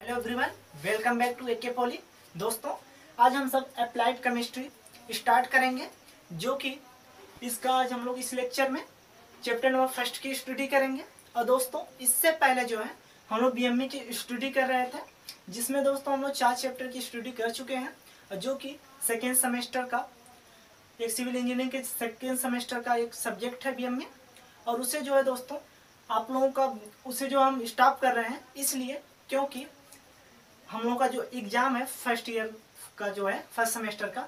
Hello everyone, welcome back to AK Poly. दोस्तों, आज हम सब अप्लाइड केमिस्ट्री स्टार्ट करेंगे, जो कि इसका आज हम लोग इस लेक्चर में चैप्टर नंबर फर्स्ट की स्टडी करेंगे। और दोस्तों, इससे पहले जो है हम लोग बीएमई की स्टडी कर रहे थे, जिसमें दोस्तों हम लोग 4 चैप्टर की स्टडी कर चुके हैं, जो कि सेकेंड सेमेस्टर का एक सिविल इंजीनियरिंग के सेकेंड सेमेस्टर का एक सब्जेक्ट है बीएमई। और उसे जो है दोस्तों आप लोगों का उसे जो हम स्टॉप कर रहे हैं, इसलिए क्योंकि हम लोगों का जो एग्ज़ाम है फर्स्ट ईयर का जो है फर्स्ट सेमेस्टर का,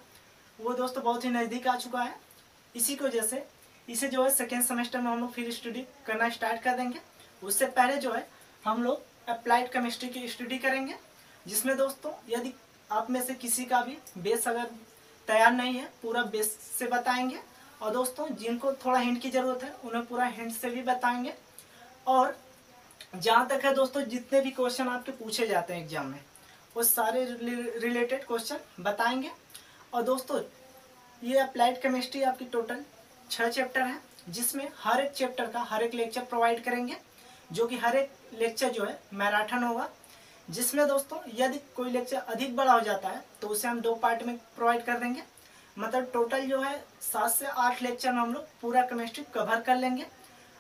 वो दोस्तों बहुत ही नज़दीक आ चुका है। इसी की वजह से इसे जो है सेकेंड सेमेस्टर में हम लोग फिर स्टडी करना स्टार्ट कर देंगे। उससे पहले जो है हम लोग अप्लाइड केमिस्ट्री की स्टडी करेंगे, जिसमें दोस्तों यदि आप में से किसी का भी बेस अगर तैयार नहीं है, पूरा बेस से बताएंगे। और दोस्तों, जिनको थोड़ा हिंट की ज़रूरत है उन्हें पूरा हिंट से भी बताएंगे। और जहाँ तक है दोस्तों, जितने भी क्वेश्चन आपके पूछे जाते हैं एग्जाम में, वो सारे रिलेटेड क्वेश्चन बताएंगे। और दोस्तों, ये अप्लाइड केमिस्ट्री आपकी टोटल 6 चैप्टर हैं, जिसमें हर एक चैप्टर का हर एक लेक्चर प्रोवाइड करेंगे, जो कि हर एक लेक्चर जो है मैराथन होगा। जिसमें दोस्तों यदि कोई लेक्चर अधिक बड़ा हो जाता है तो उसे हम 2 पार्ट में प्रोवाइड कर देंगे। मतलब टोटल जो है 7 से 8 लेक्चर में हम लोग पूरा केमिस्ट्री कवर कर लेंगे,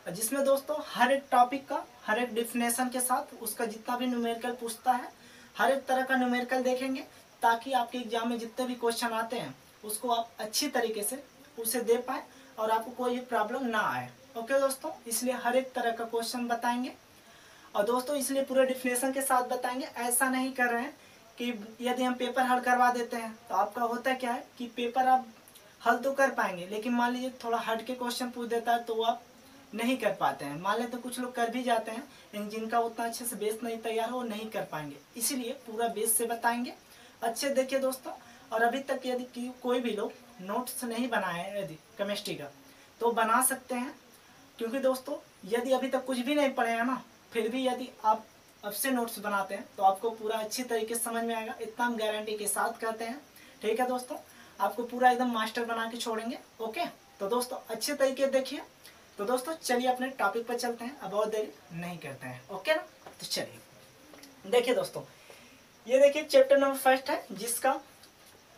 जिसमें दोस्तों हर एक टॉपिक का हर एक डिफिनेशन के साथ उसका जितना भी न्यूमेरिकल पूछता है, हर एक तरह का न्यूमेरिकल देखेंगे, ताकि आपके एग्जाम में जितने भी क्वेश्चन आते हैं उसको आप अच्छी तरीके से उसे दे पाएँ और आपको कोई भी प्रॉब्लम ना आए। ओके दोस्तों, इसलिए हर एक तरह का क्वेश्चन बताएंगे। और दोस्तों, इसलिए पूरे डिफिनेशन के साथ बताएंगे। ऐसा नहीं कर रहे हैं कि यदि हम पेपर हल करवा देते हैं तो आपका होता क्या है कि पेपर आप हल तो कर पाएंगे, लेकिन मान लीजिए थोड़ा हट के क्वेश्चन पूछ देता है तो आप नहीं कर पाते हैं। मान लेते तो कुछ लोग कर भी जाते हैं, लेकिन जिनका उतना अच्छे से बेस नहीं तैयार हो वो नहीं कर पाएंगे। इसीलिए पूरा बेस से बताएंगे। अच्छे देखिए दोस्तों, और अभी तक यदि कोई भी लोग नोट्स नहीं बनाए हैं यदि केमिस्ट्री का, तो बना सकते हैं। क्योंकि दोस्तों, यदि अभी तक कुछ भी नहीं पढ़े हैं ना, फिर भी यदि आप अब से नोट्स बनाते हैं तो आपको पूरा अच्छी तरीके से समझ में आएगा, इतना हम गारंटी के साथ कहते हैं। ठीक है दोस्तों, आपको पूरा एकदम मास्टर बना के छोड़ेंगे। ओके, तो दोस्तों अच्छे तरीके देखिए। तो दोस्तों चलिए अपने टॉपिक पर चलते हैं, अब और देरी नहीं करते हैं। ओके ना, तो चलिए देखिए दोस्तों, ये देखिए चैप्टर नंबर फर्स्ट है, जिसका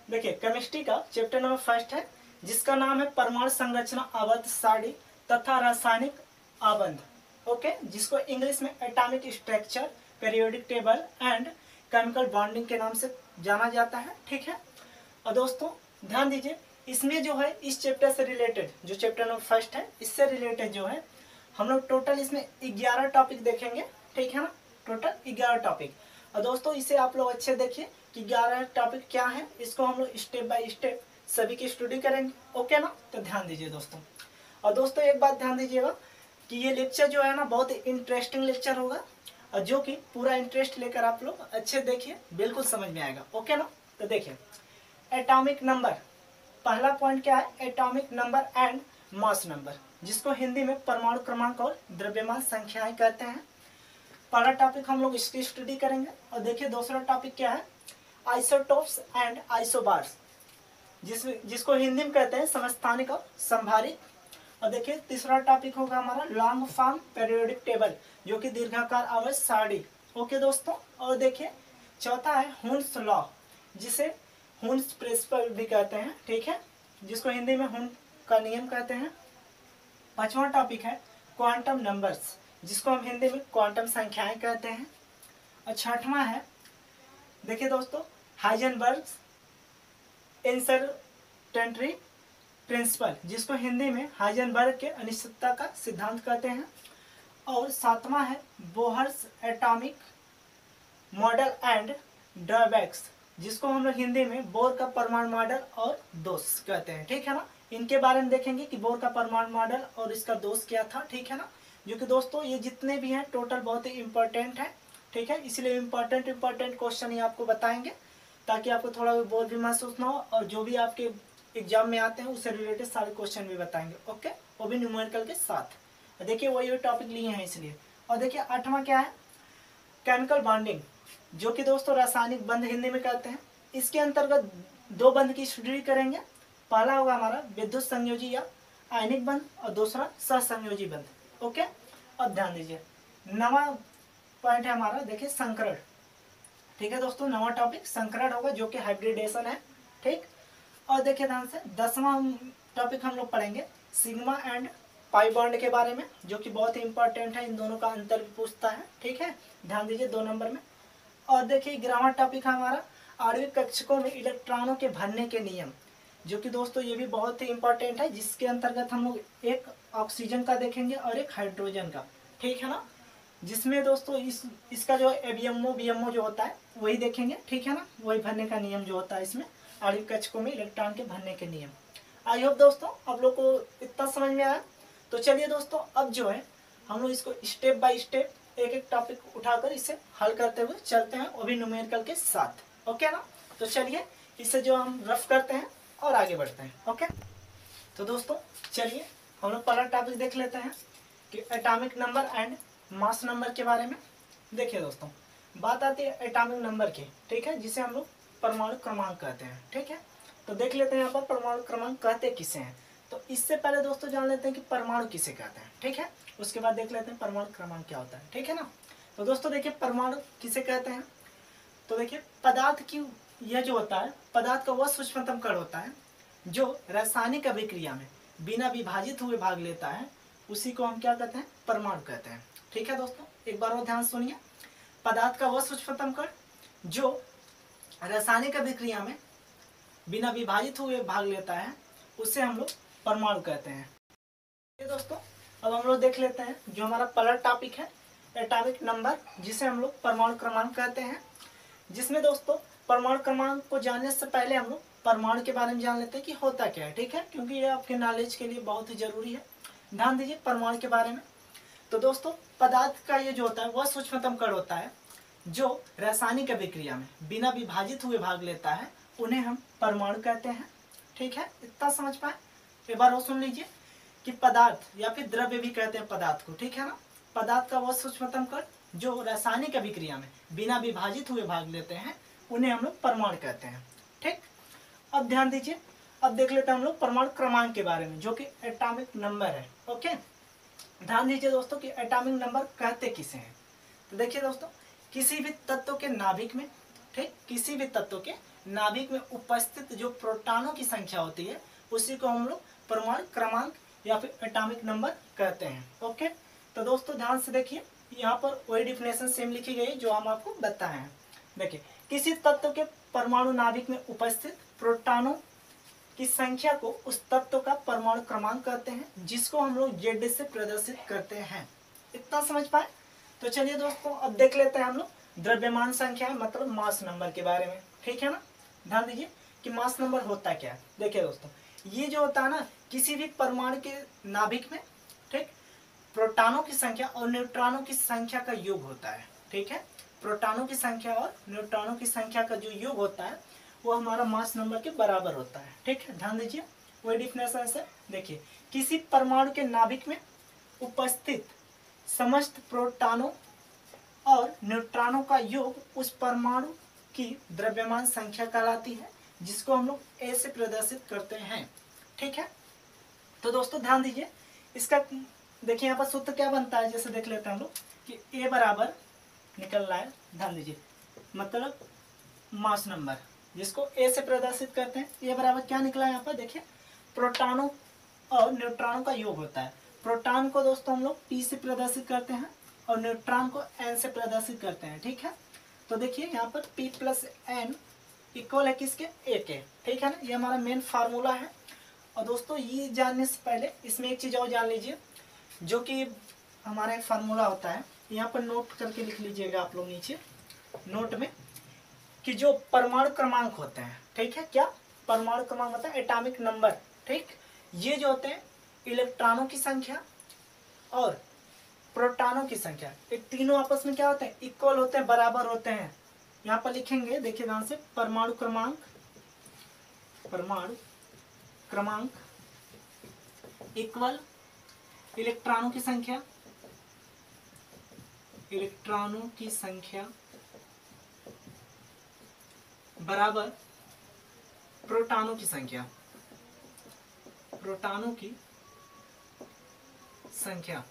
देखिए केमिस्ट्री का चैप्टर नंबर फर्स्ट है, जिसका नाम है परमाणु संरचना आवर्त सारणी तथा रासायनिक आबंध। ओके, जिसको इंग्लिश में atomic structure, periodic table and chemical bonding के नाम से जाना जाता है। ठीक है, और दोस्तों ध्यान दीजिए, इसमें जो है इस चैप्टर से रिलेटेड जो चैप्टर नंबर फर्स्ट है, इससे रिलेटेड जो है हम लोग टोटल इसमें 11 टॉपिक देखेंगे। ठीक है ना, टोटल 11 टॉपिक। और दोस्तों इसे आप लोग अच्छे देखिए कि 11 टॉपिक क्या है, इसको हम लोग स्टेप बाय स्टेप सभी की स्टडी करेंगे। ओके ना, तो ध्यान दीजिए दोस्तों। और दोस्तों एक बात ध्यान दीजिएगा कि ये लेक्चर जो है ना बहुत ही इंटरेस्टिंग लेक्चर होगा, और जो कि पूरा इंटरेस्ट लेकर आप लोग अच्छे देखिए, बिल्कुल समझ में आएगा। ओके ना, तो देखिए एटॉमिक नंबर, पहला पॉइंट क्या है, atomic number and mass number, जिसको हिंदी में परमाणु क्रमांक और द्रव्यमान संख्याएं कहते हैं। पहला टॉपिक हम लोग इसकी स्टडी करेंगे। और देखिए दूसरा टॉपिक क्या है, आइसोटोप्स एंड आइसोबार्स, जिसको हिंदी में कहते हैं समस्थानिक और संभारित। और देखिए तीसरा टॉपिक होगा हमारा लॉन्ग फॉर्म पीरियोडिक टेबल, जो कि दीर्घाकार आवर्त सारणी। ओके दोस्तों, और देखिए चौथा है हुन्स लॉ, जिसे हुन्स प्रिंसिपल भी कहते हैं। ठीक है, जिसको हिंदी में हुन का नियम कहते हैं। पांचवा टॉपिक है क्वांटम नंबर्स, जिसको हम हिंदी में क्वांटम संख्याएं कहते हैं। और छठवां है देखिए दोस्तों हाइजेनबर्ग्स अनसर्टेनिटी प्रिंसिपल, जिसको हिंदी में हाइजेनबर्ग के अनिश्चितता का सिद्धांत कहते हैं। और सातवां है Bohr's atomic model and drawbacks, जिसको हम लोग हिंदी में बोर का परमाणु मॉडल और दोष कहते हैं। ठीक है ना, इनके बारे में देखेंगे कि बोर का परमाणु मॉडल और इसका दोष क्या था। ठीक है ना, जो कि दोस्तों ये जितने भी हैं टोटल बहुत ही इंपॉर्टेंट है। ठीक है, इसलिए इंपॉर्टेंट क्वेश्चन ही आपको बताएंगे, ताकि आपको थोड़ा भी बोर भी महसूस ना हो, और जो भी आपके एग्जाम में आते हैं उससे रिलेटेड सारे क्वेश्चन भी बताएंगे। ओके, वो भी न्यूमेरिकल के साथ। देखिए वही टॉपिक लिए हैं इसलिए। और देखिए आठवां क्या है, केमिकल बॉन्डिंग, जो कि दोस्तों रासायनिक बंध हिंदी में कहते हैं। इसके अंतर्गत 2 बंध की स्टडी करेंगे। पहला होगा हमारा विद्युत संयोजी या आयनिक बंध, और दूसरा सहसंयोजी बंध। ओके, अब ध्यान दीजिए 9वां पॉइंट है हमारा, देखिए संकरण, ठीक है दोस्तों, नवा टॉपिक संकरण होगा जो कि हाइब्रिडेशन है। ठीक, और देखिए ध्यान से 10वां टॉपिक हम लोग पढ़ेंगे सिग्मा एंड पाई बॉन्ड के बारे में, जो कि बहुत ही इंपॉर्टेंट है, इन दोनों का अंतर भी पूछता है। ठीक है, ध्यान दीजिए 2 नंबर में। और देखिए 11वां टॉपिक है हमारा आणविक कक्षकों में इलेक्ट्रॉनों के भरने के नियम, जो कि दोस्तों ये भी बहुत ही इंपॉर्टेंट है, जिसके अंतर्गत हम लोग एक ऑक्सीजन का देखेंगे और एक हाइड्रोजन का। ठीक है ना, जिसमें दोस्तों इसका जो एबीएमओ बीएमओ जो होता है वही देखेंगे। ठीक है ना, वही भरने का नियम जो होता है इसमें आणविक कक्षकों में इलेक्ट्रॉन के भरने के नियम। आई होप दोस्तों आप लोग को इतना समझ में आया। तो चलिए दोस्तों, अब जो है हम लोग इसको स्टेप बाय स्टेप एक एक टॉपिक उठाकर इसे हल करते हुए चलते हैं, वो भी न्यूमेरिकल के साथ। ओके ना, तो चलिए इसे जो हम रफ करते हैं और आगे बढ़ते हैं। ओके, तो दोस्तों चलिए हम लोग पहला टॉपिक देख लेते हैं कि atomic number and mass number के बारे में। देखिए दोस्तों, बात आती है एटॉमिक नंबर की। ठीक है, जिसे हम लोग परमाणु क्रमांक कहते हैं। ठीक है, तो देख लेते हैं यहाँ पर परमाणु क्रमांक कहते किसे हैं। तो इससे पहले दोस्तों जान लेते हैं कि परमाणु किसे कहते हैं। ठीक है, उसके बाद देख लेते हैं परमाणु क्रमांक क्या होता है। ठीक है ना, तो दोस्तों देखिए परमाणु किसे कहते हैं। तो देखिए पदार्थ की यह जो होता है, पदार्थ का वह सूक्ष्मतम कण होता है जो रासायनिक अभिक्रिया में बिना विभाजित हुए भाग लेता है, उसी को हम क्या कहते हैं, परमाणु कहते हैं। ठीक है दोस्तों, एक बार और ध्यान सुनिए, पदार्थ का वह सूक्ष्मतम कण जो रासायनिक अभिक्रिया में बिना विभाजित हुए भाग लेता है, उसे हम लोग परमाणु कहते हैं। ये दोस्तों अब हम लोग देख लेते हैं जो हमारा पहला टॉपिक है एटॉमिक नंबर, जिसे हम लोग परमाणु क्रमांक कहते हैं। जिसमें दोस्तों परमाणु क्रमांक को जानने से पहले हम लोग परमाणु के बारे में जान लेते हैं कि होता क्या है। ठीक है, क्योंकि ये आपके नॉलेज के लिए बहुत ही जरूरी है। ध्यान दीजिए परमाणु के बारे में। तो दोस्तों पदार्थ का ये जो होता है वह सूक्ष्मतम कण होता है जो रासायनिक अभिक्रिया में बिना विभाजित हुए भाग लेता है, उन्हें हम परमाणु कहते हैं। ठीक है, इतना समझ पाए। एक बार और सुन लीजिए कि पदार्थ या फिर द्रव्य भी कहते हैं पदार्थ को। ठीक है ना, पदार्थ का वह सूक्ष्मतम कण जो रासायनिक अभिक्रिया में बिना विभाजित हुए भाग लेते हैं, उन्हें हम लोग परमाणु कहते हैं। ठीक, अब ध्यान दीजिए, अब देख लेते हैं हम लोग परमाणु क्रमांक के बारे में, जो कि एटॉमिक नंबर है। ओके, ध्यान दीजिए दोस्तों कि एटॉमिक नंबर कहते किसे हैं। तो देखिए दोस्तों, किसी भी तत्व के नाभिक में, ठीक, किसी भी तत्व के नाभिक में उपस्थित जो प्रोटॉनों की संख्या होती है, उसी को हम लोग परमाणु क्रमांक या फिर एटॉमिक नंबर कहते हैं। ओके, तो दोस्तों ध्यान से देखिए, यहाँ पर वही डिफिनेशन सेम लिखी गई जो हम आपको बताए हैं। देखिए, किसी तत्व के परमाणु नाभिक में उपस्थित प्रोटॉनों की संख्या को उस तत्व का परमाणु क्रमांक कहते हैं, जिसको हम लोग Z से प्रदर्शित करते हैं। इतना समझ पाए। तो चलिए दोस्तों अब देख लेते हैं हम लोग द्रव्यमान संख्या मतलब मास नंबर के बारे में। ठीक है ना, ध्यान दीजिए कि मास नंबर होता क्या है। देखिए दोस्तों, ये जो होता है ना, किसी भी परमाणु के नाभिक में, ठीक, प्रोटॉनों की संख्या और न्यूट्रॉनों की संख्या का योग होता है। ठीक है, प्रोटॉनों की संख्या और न्यूट्रॉनों की संख्या का जो योग होता है वो हमारा मास नंबर के बराबर होता है। ठीक है, ध्यान दीजिए वही डिफिनेशन से। देखिए, किसी परमाणु के नाभिक में उपस्थित समस्त प्रोटॉनों और न्यूट्रॉनों का योग उस परमाणु की द्रव्यमान संख्या कहलाती है, जिसको हम लोग A से प्रदर्शित करते हैं। ठीक है, तो दोस्तों ध्यान दीजिए, इसका देखिए यहाँ पर सूत्र क्या बनता है, जैसे देख लेते हैं हम लोग कि A बराबर निकल रहा है, ध्यान दीजिए, मतलब मास नंबर जिसको A से प्रदर्शित करते हैं। A बराबर क्या निकला है यहाँ पर, देखिए प्रोटॉनों और न्यूट्रॉनों का योग होता है। प्रोटॉन को दोस्तों हम लोग P से प्रदर्शित करते हैं और न्यूट्रॉन को N से प्रदर्शित करते हैं। ठीक है, तो देखिए यहाँ पर P प्लस N इक्वल है किसके, A के। ठीक है ना, ये हमारा मेन फार्मूला है। और दोस्तों ये जानने से पहले इसमें एक चीज़ और जान लीजिए, जो कि हमारा एक फार्मूला होता है, यहाँ पर नोट करके लिख लीजिएगा आप लोग नीचे नोट में, कि जो परमाणु क्रमांक होते हैं, ठीक है, क्या परमाणु क्रमांक होता है, एटॉमिक नंबर। ठीक, ये जो होते हैं इलेक्ट्रॉनों की संख्या और प्रोटॉनों की संख्या, ये तीनों आपस में क्या होते हैं, इक्वल होते हैं, बराबर होते हैं। यहाँ पर लिखेंगे, देखिए ध्यान से, परमाणु क्रमांक, परमाणु क्रमांक इक्वल इलेक्ट्रॉनों की संख्या, इलेक्ट्रॉनों की संख्या बराबर प्रोटॉनों की संख्या, प्रोटॉनों की संख्या।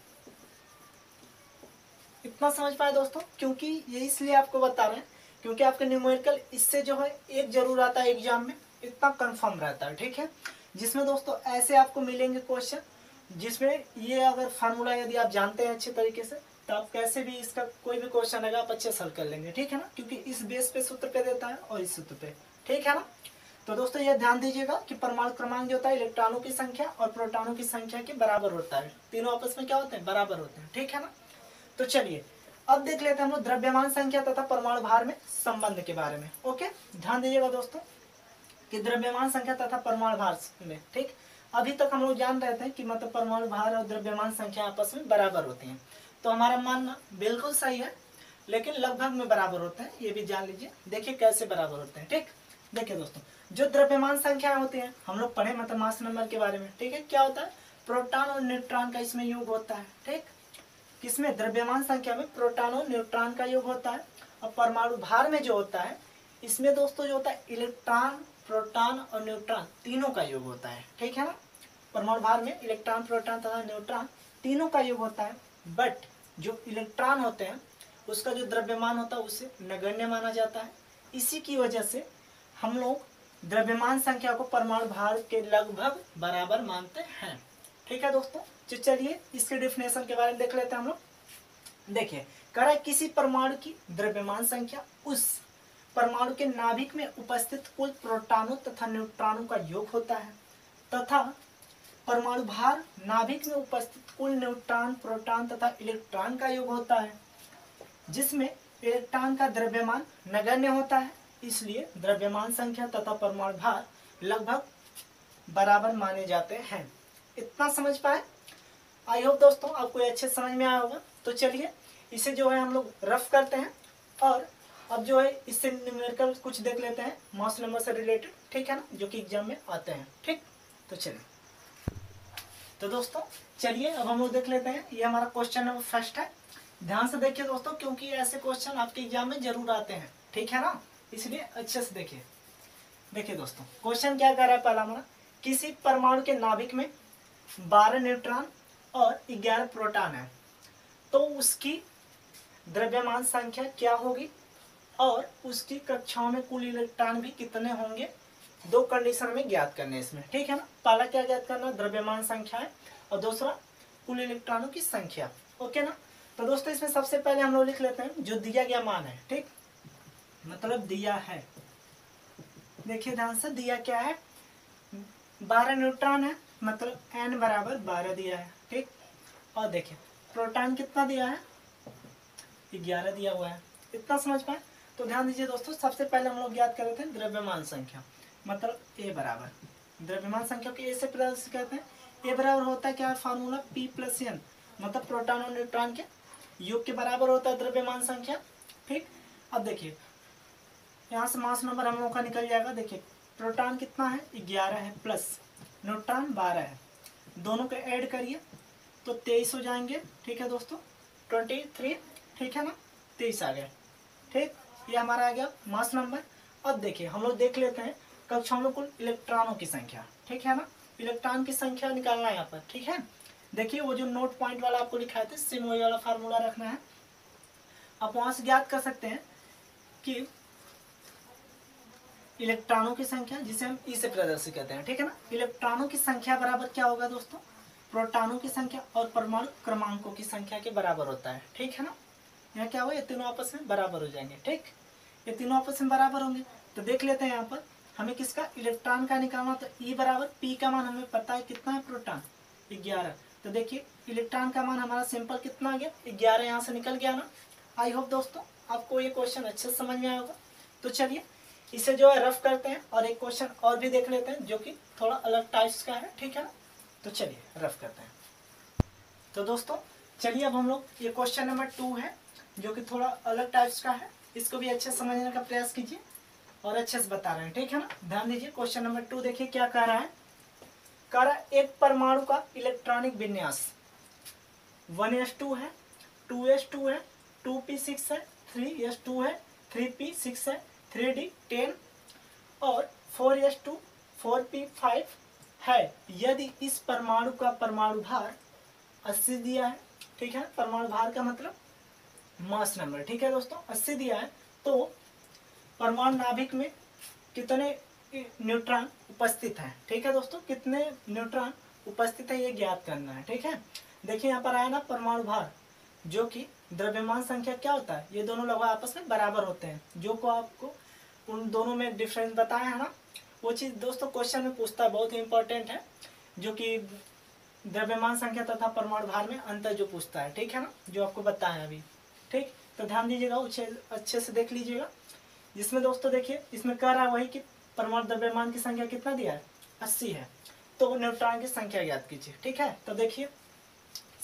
इतना समझ पाए दोस्तों, क्योंकि ये इसलिए आपको बता रहे हैं क्योंकि आपके न्यूमेरिकल इससे जो है एक जरूर आता है एग्जाम में, इतना कंफर्म रहता है, ठीक है। जिसमें दोस्तों ऐसे आपको मिलेंगे क्वेश्चन जिसमें ये अगर फार्मूला यदि आप जानते हैं अच्छे तरीके से तो आप कैसे भी इसका कोई भी क्वेश्चन आएगा आप अच्छे सॉल्व कर लेंगे, ठीक है ना, क्योंकि इस बेस पे सूत्र पे देता है और इस सूत्र पे, ठीक है ना। तो दोस्तों ये ध्यान दीजिएगा कि परमाणु क्रमांक जो होता है इलेक्ट्रॉनों की संख्या और प्रोटॉनों की संख्या के बराबर होता है, तीनों आपस में क्या होते हैं, बराबर होते हैं, ठीक है ना। तो चलिए अब देख लेते हैं हम लोग द्रव्यमान संख्या तथा परमाणु भार में संबंध के बारे में। ओके, ध्यान दीजिएगा दोस्तों कि द्रव्यमान संख्या तथा परमाणु भार में, ठीक, अभी तक हम लोग जान रहे थे कि मतलब परमाणु भार और द्रव्यमान संख्या आपस में बराबर होती हैं, तो हमारा मानना बिल्कुल सही है, लेकिन लगभग में बराबर होते हैं, ये भी जान लीजिए। देखिए कैसे बराबर होते हैं, ठीक। देखिए दोस्तों, जो द्रव्यमान संख्या होती है हम लोग पढ़े मतलब मास नंबर के बारे में, ठीक है, क्या होता है, प्रोटॉन और न्यूट्रॉन का इसमें योग होता है, ठीक। किसमें, द्रव्यमान संख्या में प्रोटॉन और न्यूट्रॉन का योग होता है। और परमाणु भार में जो होता है इसमें दोस्तों जो होता है इलेक्ट्रॉन, प्रोटॉन और न्यूट्रॉन तीनों का योग होता है, ठीक है ना। परमाणु भार में इलेक्ट्रॉन, प्रोटॉन तथा न्यूट्रॉन तीनों का योग होता है। बट जो इलेक्ट्रॉन होते हैं उसका जो द्रव्यमान होता है उसे नगण्य माना जाता है। इसी की वजह से हम लोग द्रव्यमान संख्या को परमाणु भार के लगभग बराबर मानते हैं, ठीक है दोस्तों। तो चलिए इसके डेफिनेशन के बारे में देख लेते हैं हम लोग। देखिए कह रहा है किसी परमाणु की द्रव्यमान संख्या उस परमाणु के नाभिक में उपस्थित कुल प्रोटॉनों तथा न्यूट्रॉनों का योग होता है तथा परमाणु भार नाभिक में उपस्थित कुल न्यूट्रॉन, प्रोटॉन तथा इलेक्ट्रॉन का योग होता है, जिसमें इलेक्ट्रॉन का द्रव्यमान नगण्य होता है। इसलिए द्रव्यमान संख्या तथा परमाणु भार लगभग बराबर माने जाते हैं। इतना समझ पाए? आई होप दोस्तों आपको अच्छे समझ में आया होगा। तो चलिए इसे जो है हम लोग रफ करते हैं और अब जो है इससे न्यूमेरिकल कुछ देख लेते हैं मास नंबर से रिलेटेड, ठीक है ना, जो कि एग्जाम में आते हैं, ठीक। तो चलिए, तो दोस्तों चलिए अब हम लोग देख लेते हैं। ये हमारा क्वेश्चन नंबर फर्स्ट है। ध्यान से देखिए दोस्तों, क्योंकि ऐसे क्वेश्चन आपके एग्जाम में जरूर आते हैं, ठीक है ना, इसलिए अच्छे से देखिए। देखिए दोस्तों क्वेश्चन क्या कर रहा है, पहला हमारा, किसी परमाणु के नाभिक में 12 न्यूट्रॉन और 11 प्रोटॉन है, तो उसकी द्रव्यमान संख्या क्या होगी और उसकी कक्षाओं में कुल इलेक्ट्रॉन भी कितने होंगे, दो कंडीशन में ज्ञात करने इसमें, ठीक है ना। पहला क्या ज्ञात करना, द्रव्यमान संख्या है, और दूसरा कुल इलेक्ट्रॉनों की संख्या, ओके ना। तो दोस्तों इसमें सबसे पहले हम लोग लिख लेते हैं जो दिया गया मान है, ठीक, मतलब दिया है, देखिए ध्यान से, दिया क्या है, 12 न्यूट्रॉन है, मतलब n बराबर 12 दिया है, ठीक। और देखिए प्रोटॉन कितना दिया है, 11 दिया हुआ है, इतना समझ पाए। तो ध्यान दीजिए दोस्तों, सबसे पहले हम लोग ज्ञात कर रहे थे द्रव्यमान संख्या, मतलब a बराबर, द्रव्यमान संख्या को a से प्रदर्शित करते हैं। a बराबर होता है क्या, फार्मूला p प्लस n, मतलब प्रोटॉन और न्यूट्रॉन के योग के बराबर होता है द्रव्यमान संख्या, ठीक। अब देखिए यहाँ से मास नंबर हम लोग का निकल जाएगा। देखिए प्रोटॉन कितना है, 11 है, प्लस न्यूट्रॉन 12 है, दोनों को ऐड करिए तो 23 हो जाएंगे, ठीक है दोस्तों, 23, ठीक है ना, 23 आ गए, ठीक। ये हमारा आ गया मास नंबर। अब देखिए हम लोग देख लेते हैं कक्षाओं में कुल इलेक्ट्रॉनों की संख्या, ठीक है ना, इलेक्ट्रॉन की संख्या निकालना है यहाँ पर, ठीक है। देखिए वो जो नोट पॉइंट वाला आपको लिखा है, सेम वही वाला फार्मूला रखना है। आप वहां से ज्ञात कर सकते हैं कि इलेक्ट्रॉनों की संख्या, जिसे हम ई से प्रदर्शित करते हैं, ठीक है ना, इलेक्ट्रॉनों की संख्या बराबर क्या होगा दोस्तों, प्रोटॉनों की संख्या और परमाणु क्रमांकों की संख्या के बराबर होता है, ठीक है ना। यहाँ क्या हुआ, ये तीनों आपस में बराबर हो जाएंगे, ठीक, ये तीनों आपस में बराबर होंगे। तो देख लेते हैं यहाँ पर हमें किसका, इलेक्ट्रॉन का निकालना, तो ई बराबर पी का मान हमें पता है कितना है, प्रोटॉन 11। तो देखिए इलेक्ट्रॉन का मान हमारा सिंपल कितना आ गया, 11, यहाँ से निकल गया ना। आई होप दोस्तों आपको ये क्वेश्चन अच्छे से समझ में आया होगा। तो चलिए इसे जो है रफ करते हैं और एक क्वेश्चन और भी देख लेते हैं जो कि थोड़ा अलग टाइप्स का है, ठीक है ना। तो चलिए रफ करते हैं। तो दोस्तों चलिए अब हम लोग, ये क्वेश्चन नंबर 2 है जो कि थोड़ा अलग टाइप्स का है, इसको भी अच्छे से समझने का प्रयास कीजिए और अच्छे से बता रहे हैं, ठीक है ना। ध्यान दीजिए क्वेश्चन नंबर 2, देखिए क्या कह रहा है, कह रहा है एक परमाणु का इलेक्ट्रॉनिक विन्यास 1s2 है, 2s2 है, 2p6 है, 3s2 है, 3p6 है, 3d10 और 4s2 4p5 है। यदि इस परमाणु का परमाणु भार 80 दिया है, ठीक है, परमाणु भार का मतलब मास नंबर, ठीक है दोस्तों, 80 दिया है, तो परमाणु नाभिक में कितने न्यूट्रॉन उपस्थित हैं। ठीक है दोस्तों, कितने न्यूट्रॉन उपस्थित है ये ज्ञात करना है। ठीक है, देखिए यहाँ पर आया ना परमाणु भार, जो कि द्रव्यमान संख्या क्या होता है, ये दोनों लगभग आपस में बराबर होते हैं। जो को आपको उन दोनों में डिफरेंस बताया है ना, वो चीज़ दोस्तों क्वेश्चन में पूछता है, बहुत ही इंपॉर्टेंट है, जो कि द्रव्यमान संख्या तथा परमाणु भार में अंतर जो पूछता है। ठीक है ना, जो आपको बताया अभी। ठीक, तो ध्यान दीजिएगा, अच्छे से देख लीजिएगा। जिसमें दोस्तों देखिए इसमें कह रहा है वही कि परमाणु द्रव्यमान की संख्या कितना दिया है, 80 है, तो न्यूट्रॉन की संख्या ज्ञात कीजिए। ठीक है, तो देखिए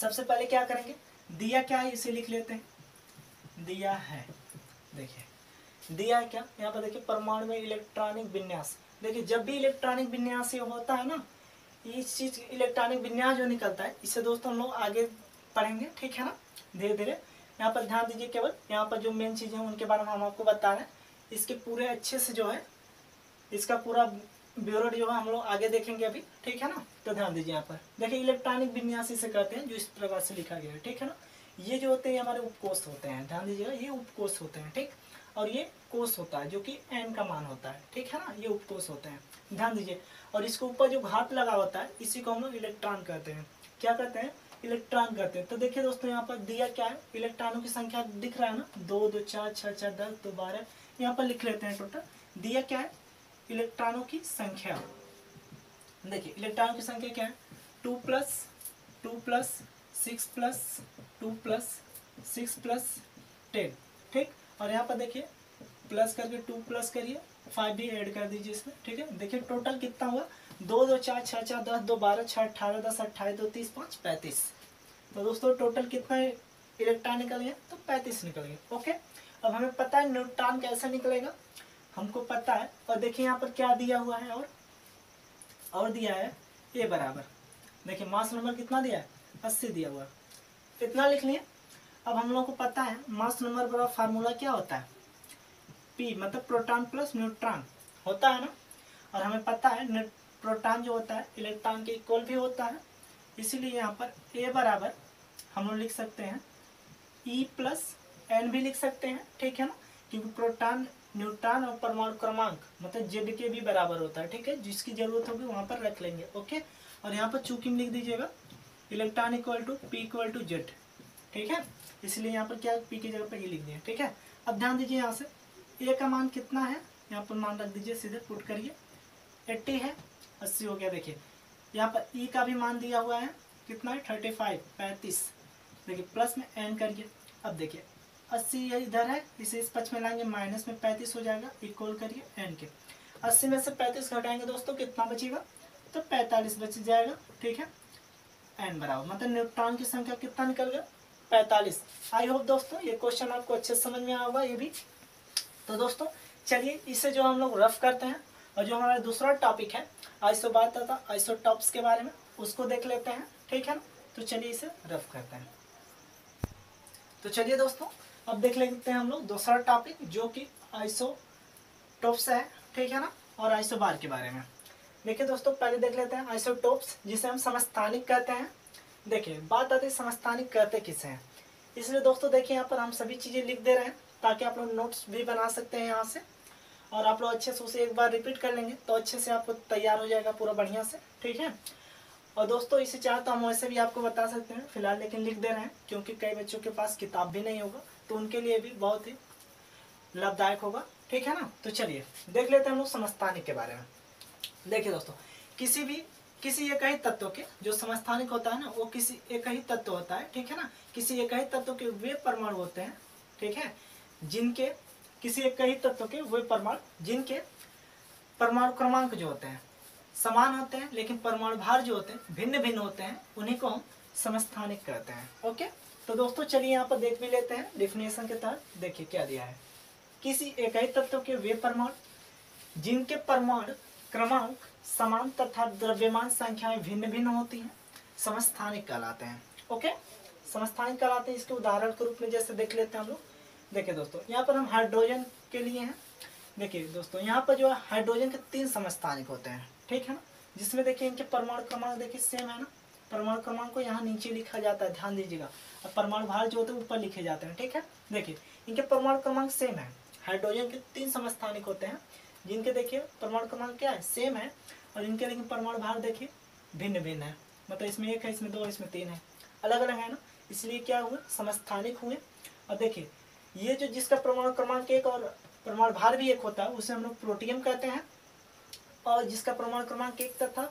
सबसे पहले क्या करेंगे, दिया क्या है इसे लिख लेते हैं। दिया है, देखिए दिया है क्या, यहाँ पर देखिए परमाणु में इलेक्ट्रॉनिक विन्यास। देखिए जब भी इलेक्ट्रॉनिक विन्यास ये होता है ना, इस चीज इलेक्ट्रॉनिक विन्यास जो निकलता है, इससे दोस्तों हम लोग आगे पढ़ेंगे। ठीक है ना, धीरे धीरे। यहाँ पर ध्यान दीजिए, केवल यहाँ पर जो मेन चीजें हैं उनके बारे में हम आपको बता रहे हैं। इसके पूरे अच्छे से जो है इसका पूरा ब्यूरो जो है हम लोग आगे देखेंगे अभी। ठीक है ना, तो ध्यान दीजिए यहाँ पर देखिए इलेक्ट्रॉनिक विन्यास इसे कहते हैं, जो इस प्रकार से लिखा गया है। ठीक है ना, ये जो होते हैं हमारे उपकोष होते हैं, ध्यान दीजिएगा, ये उपकोष होते हैं। ठीक, और ये कोष होता है जो कि n का मान होता है। ठीक है ना, ये उपकोष होते हैं, ध्यान दीजिए। और इसके ऊपर जो घात लगा होता है इसी को हम लोग इलेक्ट्रॉन कहते हैं। क्या कहते हैं, इलेक्ट्रॉन कहते हैं। तो देखिए दोस्तों यहाँ पर दिया क्या है, इलेक्ट्रॉनों की संख्या दिख रहा है ना, 2 2 4 6 6 10 2 12, यहाँ पर लिख लेते हैं टोटल। दिया क्या है, इलेक्ट्रॉनों की संख्या। देखिए इलेक्ट्रॉनों की संख्या क्या है, 2 + 2 + 6 + 2 + 6 + 10। ठीक, और यहाँ पर देखिए प्लस करके 2 प्लस करिए, 5 भी ऐड कर दीजिए इसमें। ठीक है, देखिए टोटल कितना हुआ, 2 2 4 6 4 10 2 12 6 18 10 28 2 30 5 35। तो दोस्तों टोटल कितना इलेक्ट्रॉन निकल गया, तो 35 निकल गए। ओके, अब हमें पता है न्यूट्रॉन कैसे निकलेगा, हमको पता है। और देखिए यहाँ पर क्या दिया हुआ है, और दिया है ए बराबर, देखिए मास नंबर कितना दिया है, 80 दिया हुआ है, इतना लिख लिए। अब हम लोग को पता है मास नंबर बराबर फार्मूला क्या होता है, पी मतलब प्रोटॉन प्लस न्यूट्रॉन होता है ना। और हमें पता है प्रोटॉन जो होता है इलेक्ट्रॉन के इक्वल भी होता है, इसीलिए यहाँ पर ए बराबर हम लोग लिख सकते हैं ई प्लस एन भी लिख सकते हैं। ठीक है ना, क्योंकि प्रोटॉन न्यूट्रॉन और परमाणु क्रमांक मतलब जेड के भी बराबर होता है। ठीक है, जिसकी जरूरत होगी वहां पर रख लेंगे। ओके, और यहाँ पर चूंकि लिख दीजिएगा electron equal to P equal to Z. ठीक है, इसलिए यहाँ पर क्या पी की जगह पर ई लिख दिया। ठीक है, अब ध्यान दीजिए यहाँ से ए का मान कितना है, यहाँ पर मान रख दीजिए, सीधे पुट करिए, 80 है, 80 हो गया। देखिए यहाँ पर ई का भी मान दिया हुआ है, कितना है 35 35। देखिए प्लस में एन करिए, अब देखिए 80 इधर है, इसे इस पक्ष में लाएंगे, माइनस में 35 हो जाएगा, इक्वल करिए एन के। 80 में से 35 घटाएंगे दोस्तों, कितना बचेगा, तो 45 बच जाएगा। ठीक है, एन बराबर मतलब न्यूट्रॉन की संख्या कितना निकल गया, 45। आई होप दोस्तों ये क्वेश्चन आपको अच्छे समझ में आया होगा ये भी। तो दोस्तों चलिए इसे जो हम लोग रफ करते हैं, और जो हमारा दूसरा टॉपिक है आइसोबार तथा आइसोटॉप्स के बारे में, उसको देख लेते हैं। ठीक है ना, तो चलिए इसे रफ करते हैं। तो चलिए दोस्तों अब देख लेते हैं हम लोग दूसरा टॉपिक, जो कि आइसोटॉप्स है। ठीक है ना, और आइसोबार के बारे में। देखिए दोस्तों पहले देख लेते हैं आइसोटॉप्स, जिसे हम समस्थानिक कहते हैं। देखिए बात आती है समस्थानिक कहते किसे हैं, इसलिए दोस्तों देखिए यहाँ पर हम सभी चीज़ें लिख दे रहे हैं, ताकि आप लोग नोट्स भी बना सकते हैं यहाँ से, और आप लोग अच्छे से उसे एक बार रिपीट कर लेंगे तो अच्छे से आपको तैयार हो जाएगा पूरा बढ़िया से। ठीक है, और दोस्तों इसे चाहे तो हम वैसे भी आपको बता सकते हैं फिलहाल, लेकिन लिख दे रहे हैं क्योंकि कई बच्चों के पास किताब भी नहीं होगा, तो उनके लिए भी बहुत ही लाभदायक होगा। ठीक है ना, तो चलिए देख लेते हैं हम लोग समस्थानिक के बारे में। देखिए दोस्तों किसी एक ही तत्व के जो समस्थानिक होता है ना, वो किसी एक ही तत्व होता है। ठीक है ना, किसी एक ही तत्व के वे परमाणु होते हैं। ठीक है, जिनके किसी एक ही तत्व के वे परमाणु जिनके परमाणु क्रमांक जो होते हैं समान होते हैं, लेकिन परमाणु भार जो होते हैं भिन्न भिन्न होते हैं, उन्हीं को हम समस्थानिक कहते हैं। ओके, तो दोस्तों चलिए यहाँ पर देख भी लेते हैं डिफिनेशन के तहत। देखिए क्या दिया है, किसी एक ही तत्व के वे परमाणु जिनके परमाणु क्रमांक समान तथा द्रव्यमान संख्याएं भिन्न भिन्न होती हैं, समस्थानिक कहलाते हैं। ओके, समस्थानिक कहलाते हैं। इसके उदाहरण के रूप में जैसे देख लेते हैं हम लोग। देखिए दोस्तों यहाँ पर हम हाइड्रोजन के लिए हैं। देखिए दोस्तों यहाँ पर जो है हाइड्रोजन के 3 समस्थानिक होते हैं। ठीक है ना, जिसमें देखिए इनके परमाणु क्रमांक देखिए सेम है ना, परमाणु क्रमांक को यहाँ नीचे लिखा जाता है, ध्यान दीजिएगा, और परमाणु भार जो होते हैं ऊपर लिखे जाते हैं। ठीक है, देखिए इनके परमाणु क्रमांक सेम है, हाइड्रोजन के 3 समस्थानिक होते हैं, जिनके देखिए परमाणु क्रमांक क्या है, सेम है, और इनके लेकिन परमाणु भार देखिए भिन्न भिन्न है। मतलब इसमें 1 है, इसमें 2 है, इसमें 3 है, अलग अलग है ना, इसलिए क्या हुए, समस्थानिक हुए। और देखिए ये जो जिसका परमाणु क्रमांक 1 और परमाणु भार भी 1 होता है उसे हम लोग प्रोटियम कहते हैं, और जिसका परमाणु क्रमांक 1 तथा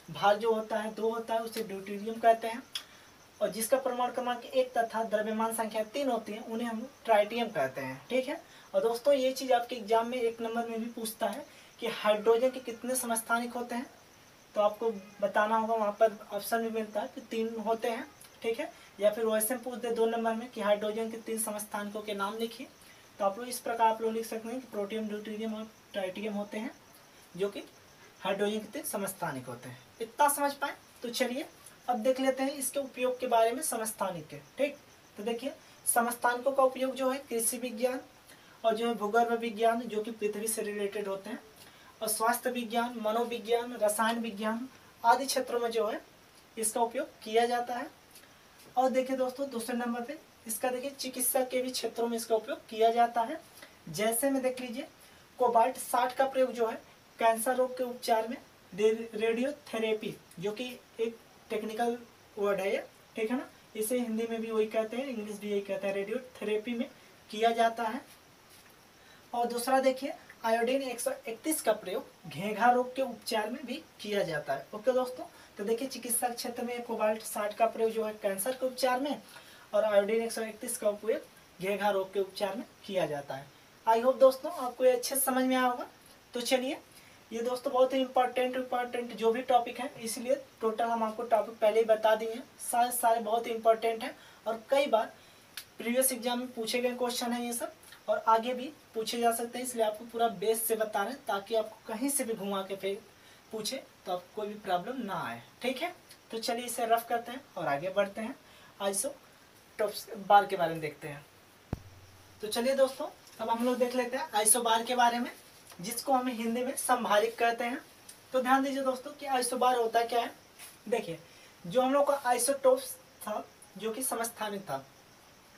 भार जो होता है 2 होता है उसे ड्यूटेरियम कहते हैं, और जिसका परमाणु क्रमांक 1 तथा द्रव्यमान संख्या 3 होती है उन्हें हम ट्राइटियम कहते हैं। ठीक है। और दोस्तों ये चीज़ आपके एग्जाम में 1 नंबर में भी पूछता है कि हाइड्रोजन के कितने समस्थानिक होते हैं, तो आपको बताना होगा, वहाँ पर ऑप्शन भी मिलता है कि 3 होते हैं। ठीक है। या फिर वैसे पूछ दे 2 नंबर में कि हाइड्रोजन के 3 समस्थानिकों के नाम लिखिए, तो आप लोग इस प्रकार आप लोग लिख सकते हैं कि प्रोटियम, ड्यूटेरियम और ट्राइटियम होते हैं, जो कि हाइड्रोजन के 3 समस्थानिक होते हैं। इतना समझ पाए? तो चलिए अब देख लेते हैं इसके उपयोग के बारे में समस्थानिक के। ठीक, तो देखिए समस्थानिकों का उपयोग जो है कृषि विज्ञान और जो है भूगर्भ विज्ञान जो कि पृथ्वी से रिलेटेड होते हैं, और स्वास्थ्य विज्ञान, मनोविज्ञान, रसायन विज्ञान आदि क्षेत्रों में जो है इसका उपयोग किया जाता है। और देखिए दोस्तों दूसरे नंबर पे इसका देखिए चिकित्सा के भी क्षेत्रों में इसका उपयोग किया जाता है। जैसे में देख लीजिए कोबाल्ट 60 का प्रयोग जो है कैंसर रोग के उपचार में, रेडियोथेरेपी जो कि एक टेक्निकल वर्ड है ये, ठीक है ना, इसे हिंदी में भी वही कहते हैं, इंग्लिश भी यही कहते हैं, रेडियोथेरेपी में किया जाता है। और दूसरा देखिए आयोडीन 131 का प्रयोग घेंघा रोग के उपचार में भी किया जाता है। ओके दोस्तों, तो देखिए चिकित्सा क्षेत्र में कोबाल्ट 60 का प्रयोग जो है कैंसर के उपचार में, और आयोडीन 131 का उपयोग घेंघा रोग के उपचार में किया जाता है। आई होप दोस्तों आपको ये अच्छे समझ में आया होगा। तो चलिए ये दोस्तों बहुत ही इंपॉर्टेंट जो भी टॉपिक है, इसलिए टोटल हम आपको टॉपिक पहले ही बता दिए हैं, सारे बहुत ही इंपॉर्टेंट हैं, और कई बार प्रीवियस एग्जाम में पूछे गए क्वेश्चन है ये सब, और आगे भी पूछे जा सकते हैं, इसलिए आपको पूरा बेस से बता रहे हैं ताकि आपको कहीं से भी घुमा के फिर पूछे तो आपको कोई भी प्रॉब्लम ना आए। ठीक है, तो चलिए इसे रफ करते हैं और आगे बढ़ते हैं, आइसो बार के बारे में देखते हैं। तो चलिए दोस्तों अब हम लोग देख लेते हैं आइसो बार के बारे में, जिसको हम हिंदी में संभारिक कहते हैं। तो ध्यान दीजिए दोस्तों कि आइसो बार होता क्या है। देखिए जो हम लोग का आइसोटोप्स था जो कि समस्थानिक था,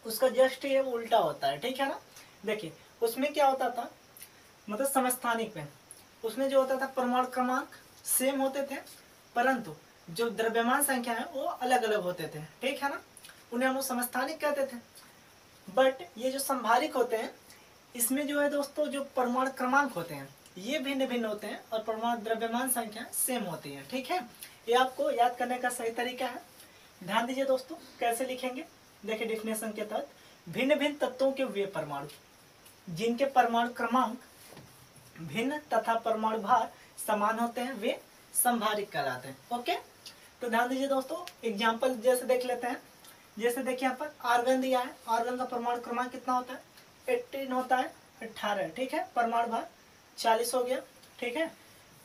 उसका जस्ट ये उल्टा होता है। ठीक है ना, देखिए उसमें क्या होता था, मतलब समस्थानिक में उसमें जो होता था परमाणु क्रमांक सेम होते थे, परंतु जो द्रव्यमान संख्या है वो अलग अलग होते थे। ठीक है ना, उन्हें हम लोग समस्थानिक कहते थे। बट ये जो संभारिक होते हैं इसमें जो है दोस्तों जो परमाणु क्रमांक होते हैं ये भिन्न भिन्न होते हैं, और परमाणु द्रव्यमान संख्या सेम होती है। ठीक है, ये आपको याद करने का सही तरीका है। ध्यान दीजिए दोस्तों कैसे लिखेंगे, देखिए डेफिनेशन के तहत भिन्न भिन्न तत्वों के वे परमाणु जिनके परमाणु क्रमांक भिन्न तथा परमाणु भार समान होते हैं वे संभारिक कहलाते हैं। ओके, तो ध्यान दीजिए दोस्तों एग्जाम्पल जैसे देख लेते हैं। जैसे देखिए यहाँ पर आर्गन दिया है, आर्गन का परमाणु क्रमांक कितना होता है, 18 होता है, 18। ठीक है, परमाणु भार 40 हो गया। ठीक है,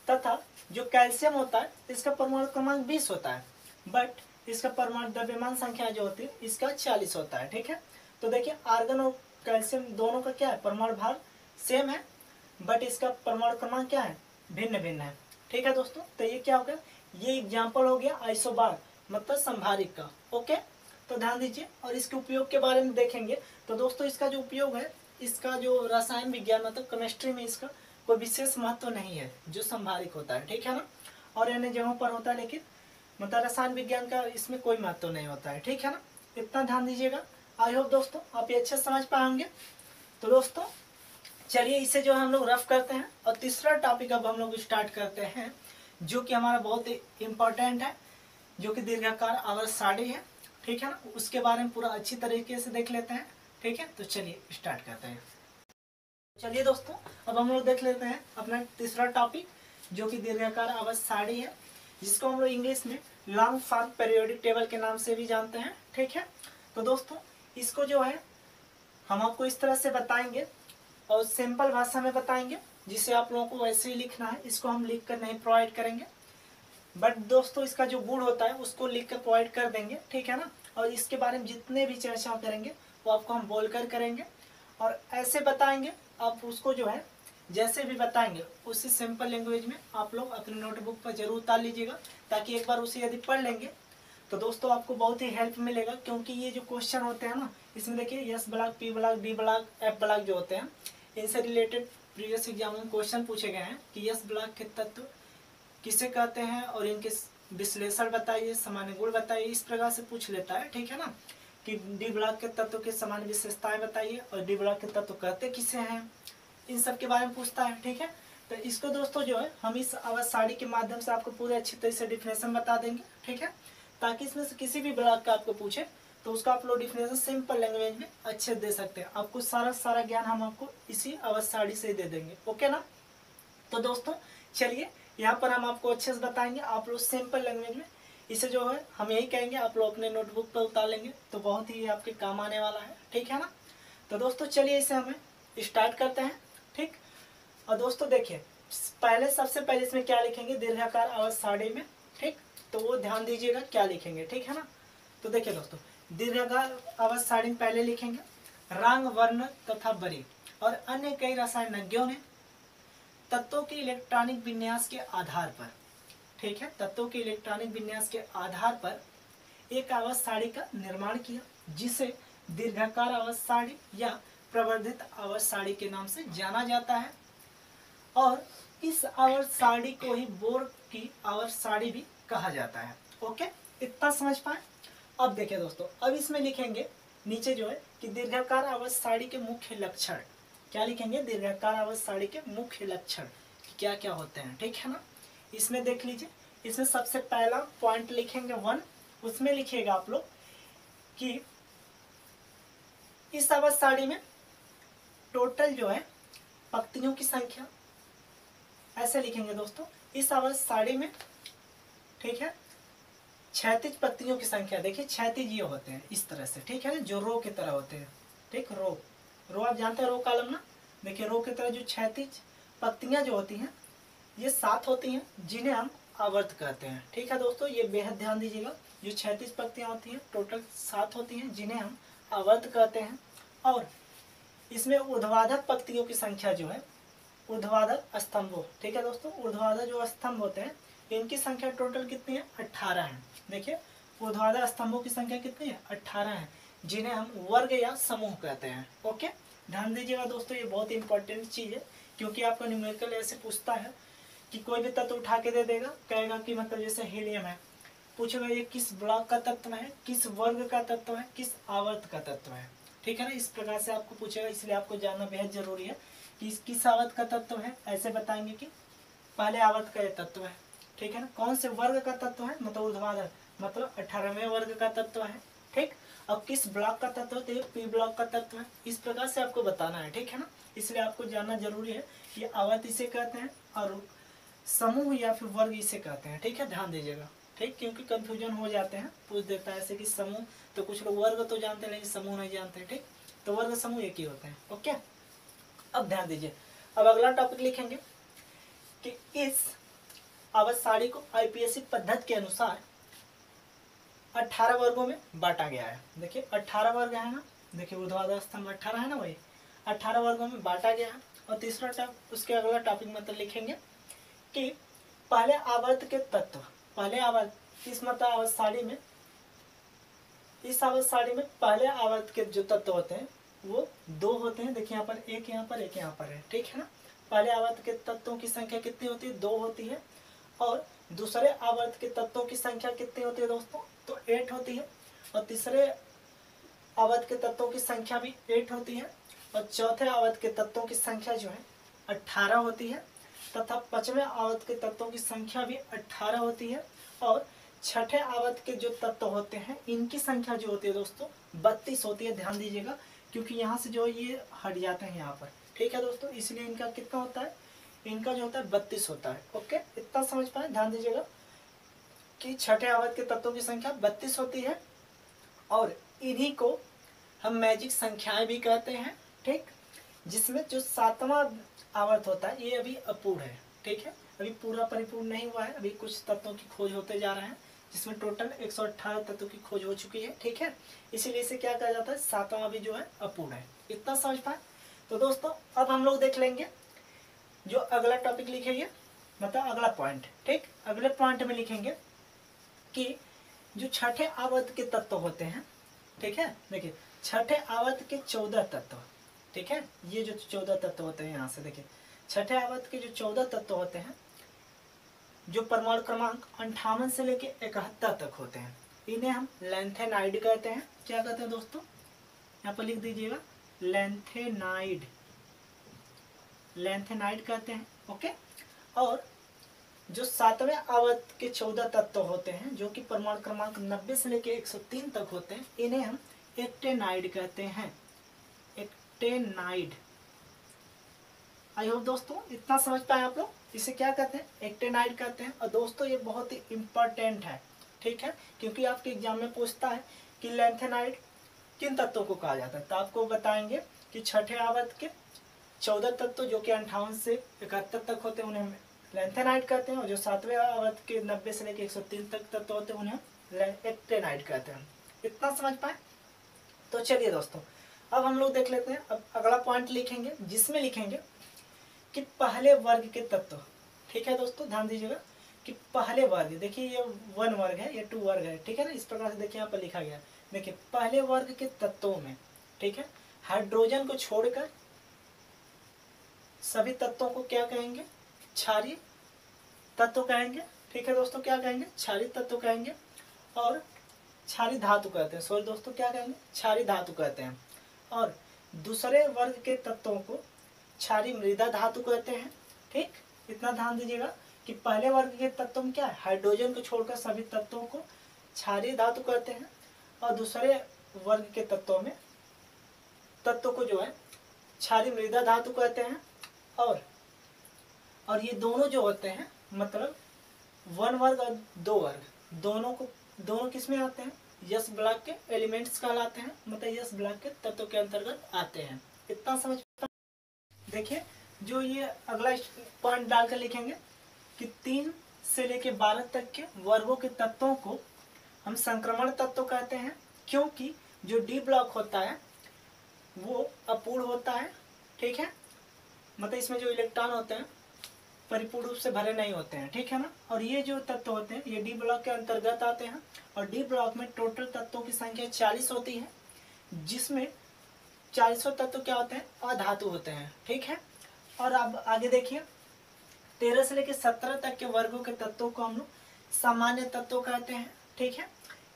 तथा जो कैल्शियम होता है इसका परमाणु क्रमांक 20 होता है, बट इसका परमाणु द्रव्यमान संख्या जो होती है इसका 40 होता है। ठीक है, तो देखिए आर्गन और कैल्शियम दोनों का क्या है, परमाणु भार सेम है, बट इसका परमाणु क्रमांक क्या है, भिन्न भिन्न है। ठीक है दोस्तों, तो ये क्या हो गया, ये एग्जाम्पल हो गया आइसोबार मतलब संभारिक का। ओके, तो ध्यान दीजिए और इसके उपयोग के बारे में देखेंगे। तो दोस्तों इसका जो उपयोग है, इसका जो रसायन विज्ञान मतलब केमिस्ट्री में इसका कोई विशेष महत्व नहीं है जो संभारिक होता है। ठीक है ना, और अन्य जगहों पर होता है, लेकिन मतलब रसायन विज्ञान का इसमें कोई महत्व नहीं होता है। ठीक है ना, इतना ध्यान दीजिएगा। आई होप दोस्तों आप ये अच्छे समझ पाएंगे। तो दोस्तों चलिए इसे जो हम लोग रफ करते हैं, और तीसरा टॉपिक अब हम लोग स्टार्ट करते हैं जो कि हमारा बहुत ही इम्पोर्टेंट है, जो कि दीर्घाकार आवर्त सारणी है। ठीक है ना, उसके बारे में पूरा अच्छी तरीके से देख लेते हैं। ठीक है, तो चलिए स्टार्ट करते हैं। चलिए दोस्तों अब हम लोग देख लेते हैं अपना तीसरा टॉपिक जो कि दीर्घाकार आवर्त सारणी है, जिसको हम लोग इंग्लिश में लॉन्ग फॉर्म पीरियोडिक टेबल के नाम से भी जानते हैं। ठीक है, तो दोस्तों इसको जो है हम आपको इस तरह से बताएंगे और सिंपल भाषा में बताएंगे, जिसे आप लोगों को वैसे ही लिखना है, इसको हम लिख कर नहीं प्रोवाइड करेंगे, बट दोस्तों इसका जो गुण होता है उसको लिख कर प्रोवाइड कर देंगे। ठीक है ना, और इसके बारे में जितने भी चर्चा करेंगे वो आपको हम बोलकर करेंगे, और ऐसे बताएंगे आप उसको जो है जैसे भी बताएंगे उसी सिंपल लैंग्वेज में आप लोग अपनी नोटबुक पर जरूर उतार लीजिएगा, ताकि एक बार उसे यदि पढ़ लेंगे तो दोस्तों आपको बहुत ही हेल्प मिलेगा। क्योंकि ये जो क्वेश्चन होते हैं ना, इसमें देखिए S block, P block, D block, F block जो होते हैं, इनसे रिलेटेड प्रीवियस एग्जाम में क्वेश्चन पूछे गए हैं कि यस ब्लॉक के तत्व किसे कहते हैं और इनके विश्लेषण बताइए, सामान्य गुण बताइए, इस प्रकार से पूछ लेता है। ठीक है ना, कि डी ब्लॉक के तत्व के सामान्य विशेषताएं बताइए और डी ब्लॉक के तत्व कहते किसे हैं, इन सब के बारे में पूछता है। ठीक है, तो इसको दोस्तों जो है हम इस आवाज साड़ी के माध्यम से आपको पूरे अच्छी तरह से डिफिनेशन बता देंगे। ठीक है, ताकि इसमें से किसी भी ब्लॉक का आपको पूछे तो उसका आप लोग डिफिनेशन सिंपल लैंग्वेज में अच्छे दे सकते हैं। आपको सारा ज्ञान हम आपको इसी आवाज साड़ी से ही दे देंगे। ओके ना, तो दोस्तों चलिए यहाँ पर हम आपको अच्छे से बताएंगे, आप लोग सिंपल लैंग्वेज में इसे जो है हम यही कहेंगे, आप लोग अपने नोटबुक पर उतार लेंगे तो बहुत ही आपके काम आने वाला है। ठीक है ना, तो दोस्तों चलिए इसे हमें स्टार्ट करते हैं। ठीक, और दोस्तों देखिए सबसे पहले इसमें क्या लिखेंगे, दीर्घाकार आवाज साड़ी में। ठीक, तो वो ध्यान दीजिएगा क्या लिखेंगे। ठीक है ना, तो देखिए दोस्तों दीर्घाकार आवाज साड़ी में पहले लिखेंगे रंग, वर्ण तथा बरी और अन्य कई रसायनज्ञों ने तत्वों के इलेक्ट्रॉनिक विन्यास के आधार पर, ठीक है, तत्वों के इलेक्ट्रॉनिक विन्यास के आधार पर एक आवाज साड़ी का निर्माण किया, जिसे दीर्घाकार आवाज साड़ी या प्रवर्धित आवाज साड़ी के नाम से जाना जाता है। और इस आवाज साड़ी को ही बोर की आवाज साड़ी भी कहा जाता है। ओके, इतना समझ पाए। अब देखिए दोस्तों, अब इसमें लिखेंगे नीचे जो है कि दीर्घाकार आवाज साड़ी के मुख्य लक्षण, क्या लिखेंगे, दीर्घाकार आवाज साड़ी के मुख्य लक्षण क्या क्या होते हैं। ठीक है ना, इसमें देख लीजिए, इसमें सबसे पहला पॉइंट लिखेंगे 1, उसमें लिखिएगा आप लोग कि इस आवाज साड़ी में टोटल जो है पंक्तियों की संख्या, ऐसे लिखेंगे दोस्तों, इस आवाज साड़ी में, ठीक है, क्षैतिज पंक्तियों की संख्या, देखिए क्षैतिज ये होते हैं इस तरह से, ठीक है ना, जो रो की तरह होते हैं। ठीक, रो आप जानते हैं, रो कॉलम ना, देखिए रो की तरह जो क्षैतिज पंक्तियां जो होती हैं ये 7 होती हैं, जिन्हें हम आवर्त कहते हैं। ठीक है दोस्तों, ये बेहद ध्यान दीजिएगा, जो क्षैतिज पंक्तियां होती हैं टोटल 7 होती हैं, जिन्हें हम आवर्त कहते हैं। और इसमें ऊर्ध्वाधर पंक्तियों की संख्या जो है, ऊर्ध्वाधर स्तंभों, ठीक है दोस्तों, ऊर्ध्वाधर जो स्तंभ होते हैं इनकी संख्या टोटल कितनी है, 18 है। देखिए ऊर्ध्वाधर स्तंभों की संख्या कितनी है, 18 है, जिन्हें हम वर्ग या समूह कहते हैं। ओके, ध्यान दीजिएगा दोस्तों, ये बहुत इंपॉर्टेंट चीज है, क्योंकि आपको न्यूमेरिकल ऐसे पूछता है कि कोई भी तत्व उठा के दे देगा, कहेगा कि मतलब जैसे हीलियम है, पूछेगा ये किस ब्लॉक का तत्व है, किस वर्ग का तत्व है, किस आवर्त का तत्व है। ठीक है ना, इस प्रकार से आपको पूछेगा, इसलिए आपको जानना बेहद जरूरी है कि किस आवर्त का तत्व है। ऐसे बताएंगे कि पहले आवर्त का ये तत्व है। ठीक है ना, कौन से वर्ग का तत्व है, मतलब ऊर्ध्वाधर, मतलब 18वें वर्ग का तत्व है। ठीक, अब किस ब्लॉक का तत्व है, पी ब्लॉक का तत्व है। इस प्रकार से आपको बताना है। ठीक है ना, इसलिए आपको जानना जरूरी है कि आवर्त इसे कहते हैं और समूह या फिर वर्ग इसे कहते हैं। ठीक है, ध्यान दीजिएगा। ठीक, क्योंकि कंफ्यूजन हो जाते हैं, पूछ देता है ऐसे कि समूह, तो कुछ लोग वर्ग तो जानते हैं लेकिन समूह नहीं जानते। ठीक, तो वर्ग समूह एक ही होते हैं। ओके, अब ध्यान दीजिए, अब अगला टॉपिक लिखेंगे कि इस आवाज साड़ी को आईपीएससी पद्धति के अनुसार 18 वर्गों में बांटा गया है। देखिए 18 वर्ग है ना, देखिए ऊर्ध्वाधर स्तंभ 18 है ना, वही 18 वर्गों में बांटा गया है। और तीसरा टॉपिक, उसके अगला टॉपिक मतलब लिखेंगे कि पहले आवर्त के तत्व, पहले आवर्त इस मतलब आवाज साड़ी में, इस आवाज साड़ी में पहले आवर्त के जो तत्व होते हैं वो 2 होते हैं। देखिए यहाँ पर एक, यहाँ पर एक, यहाँ पर है। ठीक है ना, पहले आवर्त के तत्वों की संख्या कितनी होती है, 2 होती है। और दूसरे आवर्त के तत्वों की संख्या कितनी होती है दोस्तों, तो 8 होती है। और तीसरे आवर्त के तत्वों की संख्या भी 8 होती है। और चौथे आवर्त के तत्वों की संख्या जो है 18 होती है, तथा 5वें आवर्त के तत्वों की संख्या भी 18 होती है। और छठे आवर्त के जो तत्व होते हैं इनकी संख्या जो होती है दोस्तों 32 होती है। ध्यान दीजिएगा, क्योंकि यहाँ से जो ये हट जाते हैं यहाँ पर। ठीक है दोस्तों, इसलिए इनका कितना होता है, इनका जो होता है 32 होता है। ओके, इतना समझ पाए। ध्यान दीजिएगा कि छठे आवर्त के तत्वों की संख्या 32 होती है और इन्हीं को हम मैजिक संख्याएं भी कहते हैं। ठीक, जिसमें जो 7वां आवर्त होता है ये अभी अपूर्ण है। ठीक है, अभी पूरा परिपूर्ण नहीं हुआ है, अभी कुछ तत्वों की खोज होते जा रहे हैं, जिसमें टोटल 118 तत्वों की खोज हो चुकी है। ठीक है, इसीलिए इसे क्या कहा जाता है, 7वां अभी जो है अपूर्ण है। इतना समझ पाए। तो दोस्तों अब हम लोग देख लेंगे जो अगला टॉपिक लिखेंगे, मतलब अगला पॉइंट। ठीक, अगले पॉइंट में लिखेंगे कि जो छठे आवर्त के तत्व होते हैं, ठीक है, देखिए छठे आवर्त के 14 तत्व, ठीक है। ये जो 14 तत्व होते हैं यहाँ से देखिए, छठे आवर्त के जो 14 तत्व होते हैं, जो परमाणु क्रमांक 58 से लेके 71 तक होते हैं, इन्हें हम लैंथेनाइड कहते हैं। क्या कहते हैं दोस्तों, यहाँ पर लिख दीजिएगा लैंथेनाइड, लैंथेनाइड कहते हैं। ओके। और जो 7वें आवर्त के 14 तत्व होते हैं, जो कि परमाणु क्रमांक 90 से लेके 103 तक होते हैं, इन्हें हम एक्टेनाइड कहते हैं, एक्टेनाइड। आई होप दोस्तों इतना समझ पाए आप लोग। इसे क्या कहते हैं, एक्टेनाइड कहते हैं। और दोस्तों ये बहुत ही इम्पोर्टेंट है, ठीक है, क्योंकि आपके एग्जाम में पूछता है कि लैंथेनाइड किन तत्वों को कहा जाता है, तो आपको बताएंगे कि छठे आवर्त के 14 तत्व जो कि 58 से 71 तक होते हैं, उन्हें लैंथेनाइड कहते हैं। और जो 7वें आवर्त के 90 से लेकर 103 तक तत्व होते हैं, उन्हें एक्टेनाइड कहते हैं। इतना समझ पाए। तो चलिए दोस्तों, अब हम लोग देख लेते हैं। अब अगला पॉइंट लिखेंगे, जिसमें लिखेंगे कि पहले वर्ग के तत्व। ठीक है दोस्तों, ध्यान दीजिएगा कि पहले वर्ग, देखिए ये 1 वर्ग है, ये 2 वर्ग है, ठीक है ना। इस प्रकार से देखिए यहाँ पर लिखा गया, देखिए पहले वर्ग के तत्वों में, ठीक है, हाइड्रोजन को छोड़कर सभी तत्वों को क्या कहेंगे, क्षारीय तत्व कहेंगे। ठीक है दोस्तों, क्या कहेंगे, क्षारीय तत्व कहेंगे। और क्षारीय धातु कहते हैं, सॉरी दोस्तों, क्या कहेंगे, क्षारीय धातु कहते हैं। और दूसरे वर्ग के तत्वों को क्षारीय मृदा धातु कहते हैं। ठीक, इतना ध्यान दीजिएगा कि पहले वर्ग के तत्वों में क्या है, हाइड्रोजन को छोड़कर सभी तत्वों को क्षारीय धातु कहते हैं। और दूसरे वर्ग के तत्वों में तत्व को जो है क्षारीय मृदा धातु कहते हैं। और ये दोनों जो होते हैं, मतलब 1 वर्ग और 2 वर्ग, दोनों किस में आते हैं, यस ब्लॉक के एलिमेंट्स कहलाते हैं, मतलब यस ब्लॉक के तत्व के अंतर्गत आते हैं। इतना समझ। देखिए जो ये अगला पॉइंट डालकर लिखेंगे कि 3 से लेके 12 तक के वर्गों के तत्वों को हम संक्रमण तत्व कहते हैं, क्योंकि जो डी ब्लॉक होता है वो अपूर्ण होता है। ठीक है, मतलब इसमें जो इलेक्ट्रॉन होते हैं परिपूर्ण रूप से भरे नहीं होते हैं, ठीक है ना। और ये जो तत्व होते हैं ये डी ब्लॉक के अंतर्गत आते हैं। और डी ब्लॉक में टोटल तत्वों की संख्या 40 होती है, जिसमें 40 तत्व क्या होते हैं, अधातु होते हैं। ठीक है। और अब आगे देखिए, 13 से लेकर 17 तक के वर्गों के तत्वों को हम लोग सामान्य तत्व कहते हैं। ठीक है,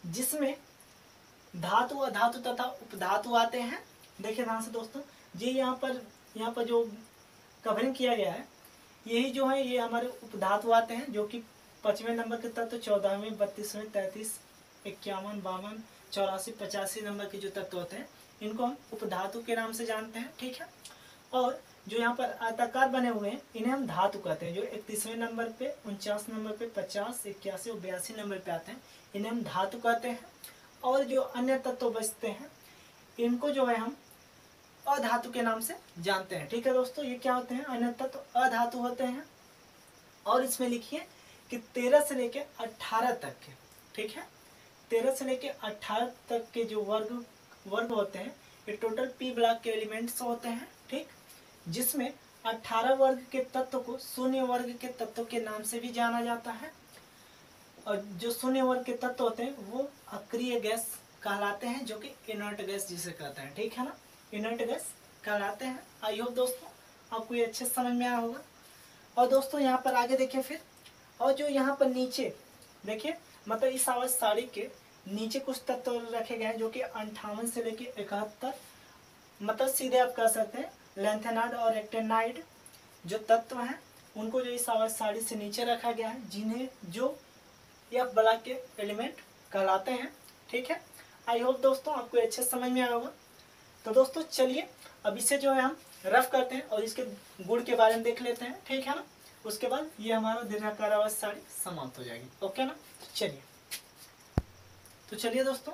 जिसमें धातु, अधातु तथा उपधातु आते हैं। देखिए ध्यान से दोस्तों, ये यहाँ पर जो कवरिंग किया गया है, यही जो है ये हमारे उपधातु आते हैं, जो कि 5वें नंबर के तत्व, 14वें, 32वें, 33, 51, 52, 84, 85 नंबर के जो तत्व होते हैं, इनको हम उपधातु के नाम से जानते हैं। ठीक है। और जो यहाँ पर आयताकार बने हुए हैं, इन्हें हम धातु कहते हैं। जो 31वें नंबर पे, 49 नंबर पे, 50, 81 और 82 नंबर पे आते हैं, इन्हें हम धातु कहते हैं। और जो अन्य तत्व बचते हैं, इनको जो है हम अधातु के नाम से जानते हैं। ठीक है दोस्तों, ये क्या होते हैं, अन्य तत्व अधातु होते हैं। और इसमें लिखिए कि 13 से लेके 18 तक के, ठीक है, 13 से लेके 18 तक के जो वर्ग होते हैं, ये टोटल पी ब्लॉक के एलिमेंट्स होते हैं। ठीक, जिसमें 18 वर्ग के तत्व को शून्य वर्ग के तत्व के नाम से भी जाना जाता है। और जो शून्य वर्ग के तत्व होते हैं वो अक्रिय गैस कहलाते हैं, जो कि इनर्ट गैस जिसे कहते हैं। ठीक है ना, इनर्ट गैस कहलाते हैं। आई होप दोस्तों आपको ये अच्छे समझ में आया होगा। और दोस्तों यहाँ पर आगे देखिए फिर, और जो यहाँ पर नीचे देखिए, मतलब इस आवाज साड़ी के नीचे कुछ तत्व रखे गए हैं, जो कि 58 से लेके 71, मतलब सीधे आप कह सकते हैं लैंथेनाइड और एक्टेनाइड जो तत्व हैं, उनको जो इस आवाज साड़ी से नीचे रखा गया है, जिन्हें जो एफ ब्लॉक के एलिमेंट कहलाते हैं। ठीक है, आई होप दोस्तों आपको अच्छे समझ में आया होगा। तो दोस्तों चलिए अब इसे जो है हम रफ करते हैं और इसके गुण के बारे में देख लेते हैं। ठीक है ना, उसके बाद ये हमारा दीर्घाकार आवाज साड़ी समाप्त हो जाएगी। ओके ना, चलिए तो चलिए दोस्तों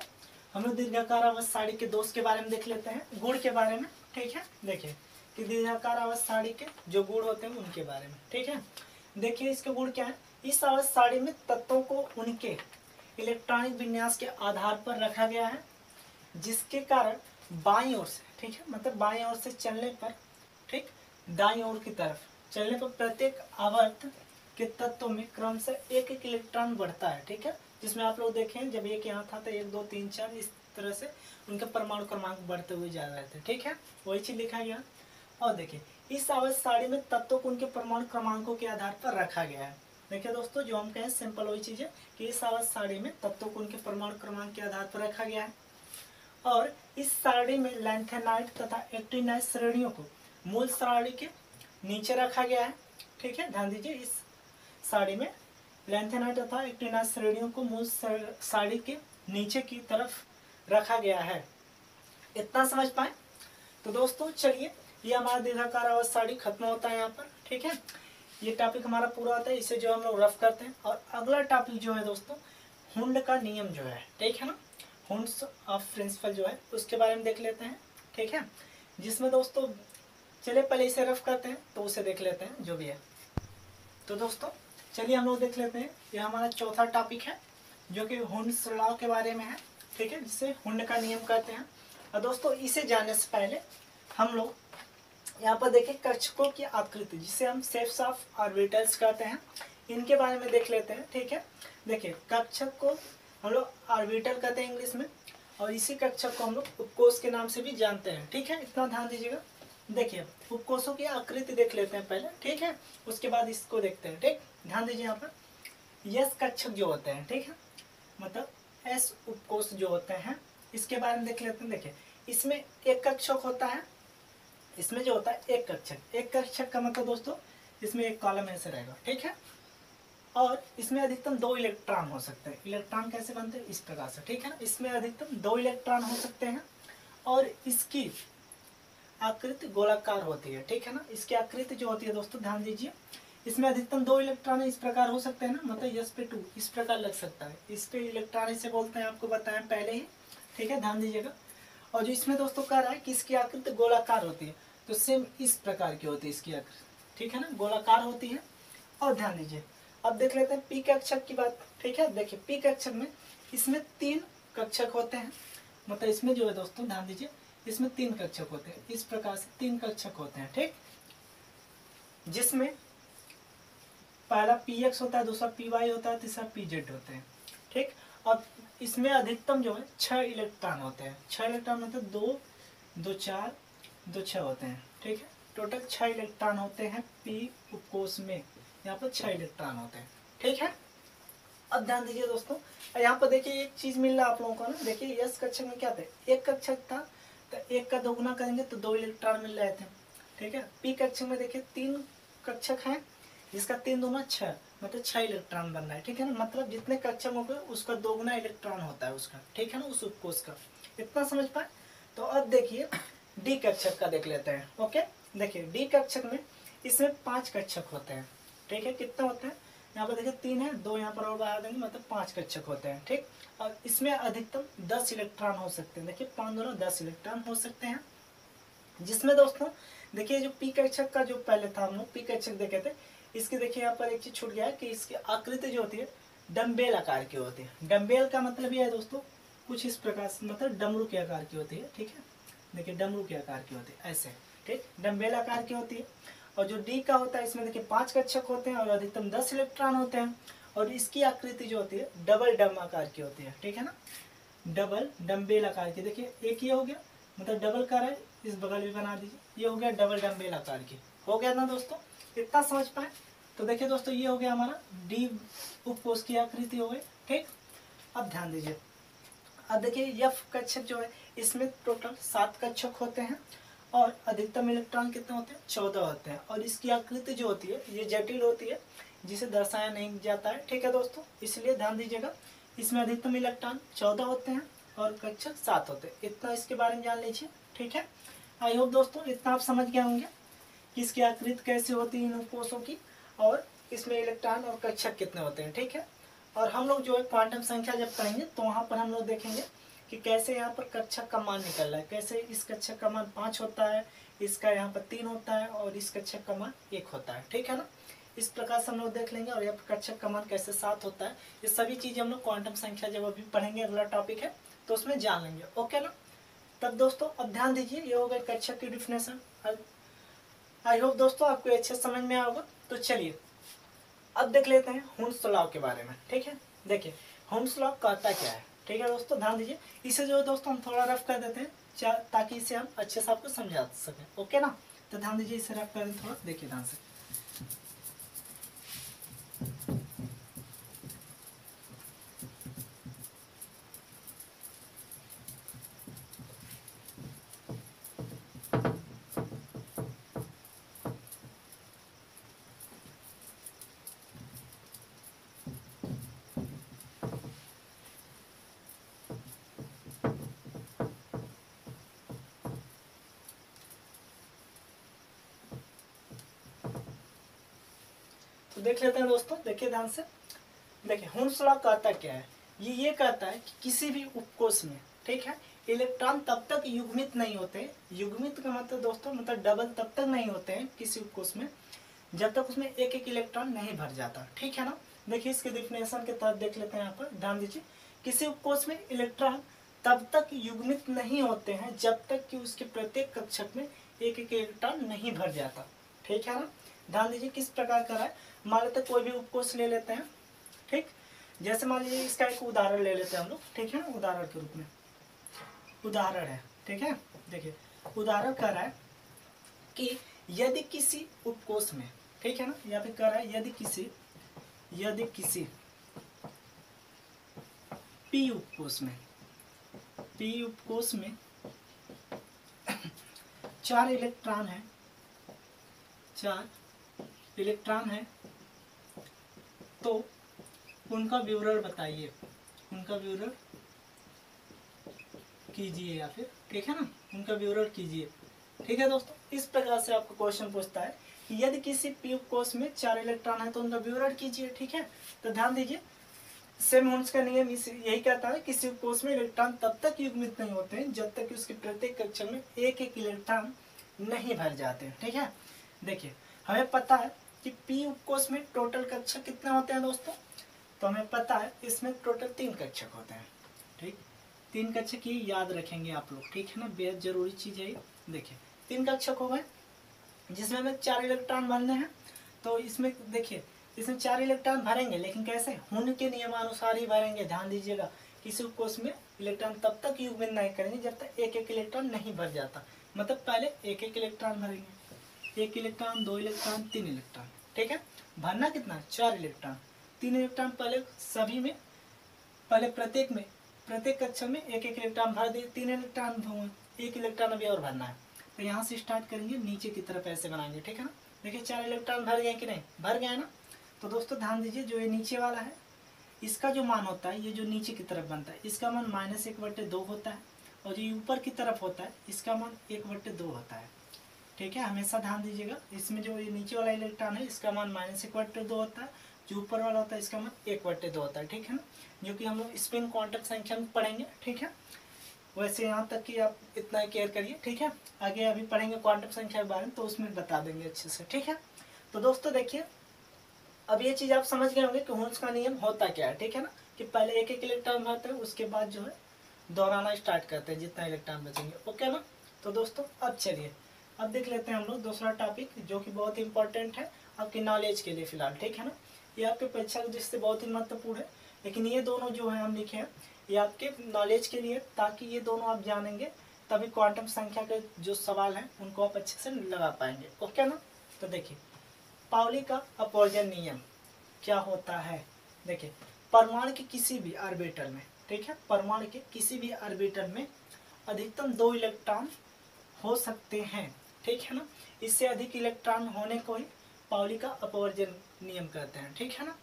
हम लोग दीर्घाकार आवाज साड़ी के दोष के बारे में देख लेते हैं, गुण के बारे में। ठीक है, देखिए कि दीर्घाकार आवाज साड़ी के जो गुण होते हैं उनके बारे में। ठीक है, देखिए इसके गुण क्या है। इस आवाज साड़ी में तत्वों को उनके इलेक्ट्रॉनिक विन्यास के आधार पर रखा गया है, जिसके कारण बाईं ओर से, ठीक है, मतलब बाईं ओर से चलने पर, ठीक, दाईं ओर की तरफ चलने पर प्रत्येक आवर्त के तत्वों में क्रमशः एक एक इलेक्ट्रॉन बढ़ता है। ठीक है, जिसमें आप लोग देखें जब एक यहाँ था तो 1 2 3 4 इस तरह से उनके परमाणु क्रमांक बढ़ते हुए जा रहे थे। ठीक है, वही चीज लिखा गया। और देखिए इस आवर्त सारणी में तत्वों को उनके परमाणु क्रमांकों के आधार पर रखा गया है। देखिए दोस्तों, जो हम कहें सिंपल वही चीज है कि इस आवर्त सारणी में तत्वों को उनके परमाणु क्रमांक के आधार पर रखा गया है। और इस सारणी में लैंथेनाइट तथा एक्टिनाइट श्रेणियों को मूल सारणी के नीचे रखा गया है। ठीक है, ध्यान दीजिए, इस सारणी में लैंथेनाइट तथा एक्टिनाइट श्रेणियों को मूल सारणी के नीचे की तरफ रखा गया है। इतना समझ पाए? तो दोस्तों चलिए, ये हमारा दीर्घाकार आवर्त सारणी खत्म होता है यहाँ पर। ठीक है, ये टॉपिक हमारा पूरा होता है, इसे जो हम लोग रफ करते हैं। और अगला टॉपिक जो है दोस्तों, हुंड का नियम जो है, ठीक है ना, हुंड्स ऑफ प्रिंसिपल जो है उसके बारे में देख लेते हैं। ठीक है, जिसमें दोस्तों चलिए पहले इसे रफ करते हैं तो उसे देख लेते हैं जो भी है। तो दोस्तों चलिए हम लोग देख लेते हैं, यह हमारा चौथा टॉपिक है जो कि हुंड्स लॉ के बारे में है। ठीक है, जिसे हुंड का नियम कहते हैं। और दोस्तों इसे जानने से पहले हम लोग यहाँ पर देखें कक्षकों की आकृति, जिसे हम शेप्स ऑफ ऑर्बिटल्स कहते हैं, इनके बारे में देख लेते हैं। ठीक है, देखिए कक्षक को हम लोग ऑर्बिटल कहते हैं इंग्लिश में, और इसी कक्षक को हम लोग उपकोष के नाम से भी जानते हैं। ठीक है, इतना ध्यान दीजिएगा। देखिए उपकोषों की आकृति देख लेते हैं पहले। ठीक है, उसके बाद इसको देखते हैं। ठीक, ध्यान दीजिए यहाँ पर यस कक्षक जो होते हैं, ठीक है, मतलब एस उपकोष जो होते हैं, इसके बारे में देख लेते हैं। देखिए इसमें एक कक्षक होता है, इसमें जो होता है एक कक्षक। एक कक्षक का मतलब दोस्तों इसमें एक कॉलम ऐसे रहेगा। ठीक है, और इसमें अधिकतम 2 इलेक्ट्रॉन हो सकते हैं। इलेक्ट्रॉन कैसे बनते हैं? इस प्रकार से। ठीक है ना, इसमें अधिकतम 2 इलेक्ट्रॉन हो सकते हैं और इसकी आकृति गोलाकार होती है। ठीक है ना, इसकी आकृति जो होती है दोस्तों ध्यान दीजिए, इसमें अधिकतम 2 इलेक्ट्रॉन इस प्रकार हो सकते हैं ना, मतलब यस पे 2 इस प्रकार लग सकता है। इस पे इलेक्ट्रॉन इसे बोलते हैं, आपको बताया पहले ही। ठीक है, ध्यान दीजिएगा। और जो इसमें दोस्तों कह रहा है कि इसकी आकृति गोलाकार होती है, तो सेम इस प्रकार की होती है इसकी आकृति। ठीक है ना, गोलाकार होती है। और ध्यान दीजिए, अब देख लेते हैं पी कक्षक की बात। ठीक है, देखिए पी कक्षक में इसमें 3 कक्षक होते हैं, मतलब इसमें जो है दोस्तों ध्यान दीजिए, इसमें 3 कक्षक होते हैं। इस प्रकार से 3 कक्षक होते हैं। ठीक, जिसमें पहला पीएक्स होता है, दूसरा पीवाई होता है, तीसरा पीजेड होते हैं। ठीक, अब इसमें अधिकतम जो है 6 इलेक्ट्रॉन होते हैं। 6 इलेक्ट्रॉन मतलब 2 2 4 2 6 होते हैं। ठीक है, टोटल 6 इलेक्ट्रॉन होते हैं पी उपकोष में, यहाँ पर 6 इलेक्ट्रॉन होते हैं। ठीक है, अब ध्यान दीजिए दोस्तों, यहाँ पर देखिए एक चीज मिल रहा है आप लोगों को ना। देखिए यस कक्षक में क्या था, एक कक्षक था, तो एक का दोगुना करेंगे तो 2 इलेक्ट्रॉन मिल रहे थे। ठीक है, पी कक्षक में देखिए 3 कक्षक हैं, जिसका 3 दूना 6, मतलब 6 इलेक्ट्रॉन बन रहा है। ठीक है ना, मतलब जितने कक्षक हो गए उसका दोगुना इलेक्ट्रॉन होता है उसका। ठीक है ना, उस उपकोष का। इतना समझ पाए? तो अब देखिए डी कक्षक का देख लेते हैं। ओके, देखिए डी कक्षक में इसमें 5 कक्षक होते हैं। ठीक है, कितने होते हैं? यहाँ पर देखिए 3 है, 2 यहाँ पर और बढ़ा देंगे, मतलब 5 कक्षक होते हैं। ठीक, और इसमें अधिकतम 10 इलेक्ट्रॉन हो सकते हैं। देखिए 5 दूना 10 इलेक्ट्रॉन हो सकते हैं, जिसमें दोस्तों देखिए जो पी कक्षक का जो पहले था हम लोग पी कक्षक देखे थे, इसकी देखिए यहाँ पर एक चीज छूट गया है कि इसकी आकृति जो होती है डम्बेल आकार की होती है। डम्बेल का मतलब ये है दोस्तों कुछ इस प्रकार से, मतलब डमरू के आकार की होती है। ठीक है, देखिए डमरू के आकार की होती है ऐसे। ठीक, डम्बेल आकार की होती है। और जो डी का होता है इसमें देखिए 5 कक्षक होते हैं और अधिकतम 10 इलेक्ट्रॉन होते हैं, और इसकी आकृति जो होती है डबल डम आकार की होती है। ठीक है ना, डबल डम्बेल आकार की। देखिए एक ये हो गया, मतलब डबल कर है, इस बगल भी बना दीजिए, ये हो गया डबल डम्बेल आकार की। हो गया ना दोस्तों, इतना समझ पाए? तो देखिए दोस्तों ये हो गया हमारा डी उपकोष की आकृति हो गई। ठीक, अब ध्यान दीजिए, अब देखिए एफ कक्षक जो है इसमें टोटल 7 कक्षक होते हैं और अधिकतम इलेक्ट्रॉन कितने होते हैं? 14 होते हैं। और इसकी आकृति जो होती है ये जटिल होती है, जिसे दर्शाया नहीं जाता है। ठीक है दोस्तों, इसलिए ध्यान दीजिएगा, इसमें अधिकतम इलेक्ट्रॉन 14 होते हैं और कक्षक 7 होते हैं। इतना इसके बारे में जान लीजिए। ठीक है, आई होप दोस्तों इतना आप समझ गए होंगे कि इसकी आकृति कैसे होती है इन उपकोषों की, और इसमें इलेक्ट्रॉन और कक्षक कितने होते हैं। ठीक है, और हम लोग जो है क्वांटम संख्या जब पढ़ेंगे तो वहाँ पर हम लोग देखेंगे कि कैसे यहाँ पर कक्षक का मान निकल रहा है, कैसे इस कक्षक का मान 5 होता है, इसका यहाँ पर 3 होता है और इस कक्षक का मान 1 होता है। ठीक है ना, इस प्रकार से हम लोग देख लेंगे। और यहाँ पर कक्षक का मान कैसे 7 होता है, ये सभी चीज़ें हम लोग क्वांटम संख्या जब अभी पढ़ेंगे, अगला टॉपिक है, तो उसमें जान लेंगे। ओके ना, तब दोस्तों अब ध्यान दीजिए, ये हो गई कक्षक की डिफिनेशन। आई होप दोस्तों आपको अच्छे समझ में आया होगा। तो चलिए अब देख लेते हैं हुंड्स लॉ के बारे में। ठीक है, देखिए हुंड्स लॉ कहता क्या है। ठीक है दोस्तों, ध्यान दीजिए। इसे जो है दोस्तों हम थोड़ा रफ कर देते हैं ताकि इसे हम अच्छे से आपको समझा सकें, ओके ना। तो ध्यान दीजिए, इसे रफ कर दें थोड़ा, देखिए ध्यान से। तो देख लेते हैं दोस्तों, देखिए ध्यान से। देखिए हुन्स लॉ कहता क्या है, ये कहता है कि किसी भी उपकोष में, ठीक है, इलेक्ट्रॉन तब तक युग्मित नहीं होते, युग्मित का मतलब दोस्तों मतलब डबल तब तक नहीं होते हैं किसी उपकोष में जब तक उसमें एक एक इलेक्ट्रॉन नहीं भर जाता, ठीक है ना। देखिए इसके डिफिनेशन के तहत देख लेते हैं यहाँ पर, ध्यान दीजिए। किसी उपकोष में इलेक्ट्रॉन तब तक युग्मित नहीं होते हैं जब तक कि उसके प्रत्येक कक्षक में एक एक इलेक्ट्रॉन नहीं भर जाता, ठीक है ना। ध्यान दीजिए किस प्रकार का है, मान लेते कोई भी उपकोष ले लेते हैं, ठीक। जैसे मान लीजिए इसका एक उदाहरण ले लेते हैं हम लोग, ठीक है ना, उदाहरण के रूप में उदाहरण है, ठीक है। देखिए उदाहरण कर रहा है कि यदि किसी उपकोष में, ठीक है ना, यहाँ पे कर रहा है यदि किसी पी उपकोष में 4 इलेक्ट्रॉन है तो उनका विवरण बताइए, उनका विवरण कीजिए, या फिर ठीक है ना, उनका विवरण कीजिए, ठीक है दोस्तों। इस प्रकार से आपको क्वेश्चन पूछता है कि यदि किसी पी उपकोष में 4 इलेक्ट्रॉन है तो उनका विवरण कीजिए, ठीक है। तो ध्यान दीजिए सेम हुन्स का नियम यही कहता है, किसी उपकोष में इलेक्ट्रॉन तब तक युग्मित नहीं होते हैं जब तक कि उसके प्रत्येक कक्षक में एक एक इलेक्ट्रॉन नहीं भर जाते, ठीक है। देखिए हमें पता है कि पी उपकोष में टोटल कक्षक कितने होते हैं दोस्तों, तो हमें पता है इसमें टोटल 3 कक्षक होते हैं, ठीक। 3 कक्षक ये याद रखेंगे आप लोग, ठीक है ना, बेहद जरूरी चीज है ये। देखिए 3 कक्षक हो गए जिसमें हमें 4 इलेक्ट्रॉन भरने हैं। तो इसमें देखिए इसमें 4 इलेक्ट्रॉन भरेंगे, लेकिन कैसे, हुन के नियमानुसार ही भरेंगे। ध्यान दीजिएगा किसी उपकोष में इलेक्ट्रॉन तब तक युग्मित नहीं करेंगे जब तक एक एक इलेक्ट्रॉन नहीं भर जाता, मतलब पहले एक एक इलेक्ट्रॉन भरेंगे, 1 इलेक्ट्रॉन 2 इलेक्ट्रॉन 3 इलेक्ट्रॉन, ठीक है। भरना कितना, 4 इलेक्ट्रॉन, 3 इलेक्ट्रॉन पहले सभी में, पहले प्रत्येक कक्षा में एक एक इलेक्ट्रॉन भर दिए, 3 इलेक्ट्रॉन भरूंगा, 1 इलेक्ट्रॉन अभी और भरना है। तो यहाँ से स्टार्ट करेंगे, नीचे की तरफ ऐसे बनाएंगे, ठीक है ना। देखिए 4 इलेक्ट्रॉन भर गए कि नहीं, भर गए ना। तो दोस्तों ध्यान दीजिए जो ये नीचे वाला है इसका जो मान होता है, ये जो नीचे की तरफ बनता है इसका मान -1/2 होता है, और जो ऊपर की तरफ होता है इसका मान 1/2 होता है, ठीक है। हमेशा ध्यान दीजिएगा इसमें जो ये नीचे वाला इलेक्ट्रॉन है इसका मान -1/2 होता है, जो ऊपर वाला होता है इसका मान 1/2 होता है, ठीक है ना, जो कि हम लोग स्पिन क्वांटम संख्या में पढ़ेंगे, ठीक है। वैसे यहाँ तक कि आप इतना केयर करिए, ठीक है। आगे अभी पढ़ेंगे क्वांटम संख्या के बारे में तो उसमें बता देंगे अच्छे से, ठीक है। तो दोस्तों देखिए अब ये चीज आप समझ गए होंगे कि हुन्स का नियम होता क्या है, ठीक है ना, कि पहले एक एक इलेक्ट्रॉन भरते हैं उसके बाद जो है दोहराना स्टार्ट करते हैं जितना इलेक्ट्रॉन बचेंगे, ओके ना। तो दोस्तों अब चलिए अब देख लेते हैं हम लोग दूसरा टॉपिक जो कि बहुत इंपॉर्टेंट है आपकी नॉलेज के लिए फिलहाल, ठीक है ना। ये आपके परीक्षा की दृष्टि से बहुत ही महत्वपूर्ण है, लेकिन ये दोनों जो है हम लिखे हैं ये आपके नॉलेज के लिए, ताकि ये दोनों आप जानेंगे तभी क्वांटम संख्या के जो सवाल हैं उनको आप अच्छे से लगा पाएंगे, ओके ना। तो देखिए पाउली का अपवर्जन नियम क्या होता है। देखिए परमाणु के किसी भी ऑर्बिटल में, ठीक है, परमाणु के किसी भी ऑर्बिटल में अधिकतम 2 इलेक्ट्रॉन हो सकते हैं, ठीक है ना। इससे अधिक इलेक्ट्रॉन होने को ही पाउली का अपवर्जन नियम कहते हैं, ठीक है ना।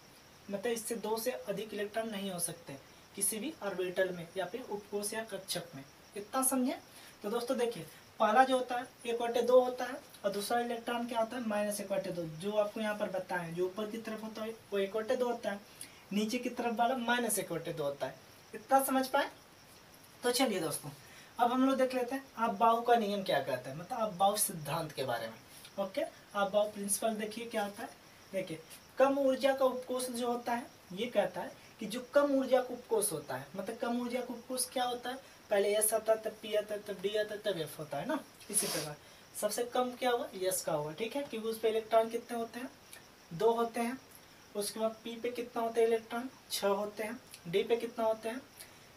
मतलब इससे 2 से अधिक इलेक्ट्रॉन नहीं हो सकते किसी भी ऑर्बिटल में या फिर उपकोष या कक्षक में, इतना समझे। तो दोस्तों देखिए पहला जो होता है 1/2 होता है, और दूसरा इलेक्ट्रॉन क्या होता है -1/2, जो आपको यहाँ पर बताएं। जो ऊपर की तरफ होता है वो 1/2 होता है, नीचे की तरफ वाला -1/2 होता है, इतना समझ पाए। तो चलिए दोस्तों अब हम लोग देख लेते हैं आप बाउ का नियम क्या कहता है, मतलब आप बाउ सिद्धांत के बारे में, ओके। आप बाउ प्रिंसिपल देखिए क्या होता है। देखिए कम ऊर्जा का उपकोष जो होता है ये कहता है कि जो कम ऊर्जा का उपकोष होता है, मतलब कम ऊर्जा का उपकोष क्या होता है, पहले एस आता है तब पी आता है तब डी आता है तब एफ होता है ना। इसी प्रकार सबसे कम क्या होगा, यस का होगा, ठीक है, क्योंकि उस पर इलेक्ट्रॉन कितने होते हैं, 2 होते हैं। उसके बाद पी पे कितना होते हैं इलेक्ट्रॉन, 6 होते हैं। डी पे कितना होते हैं,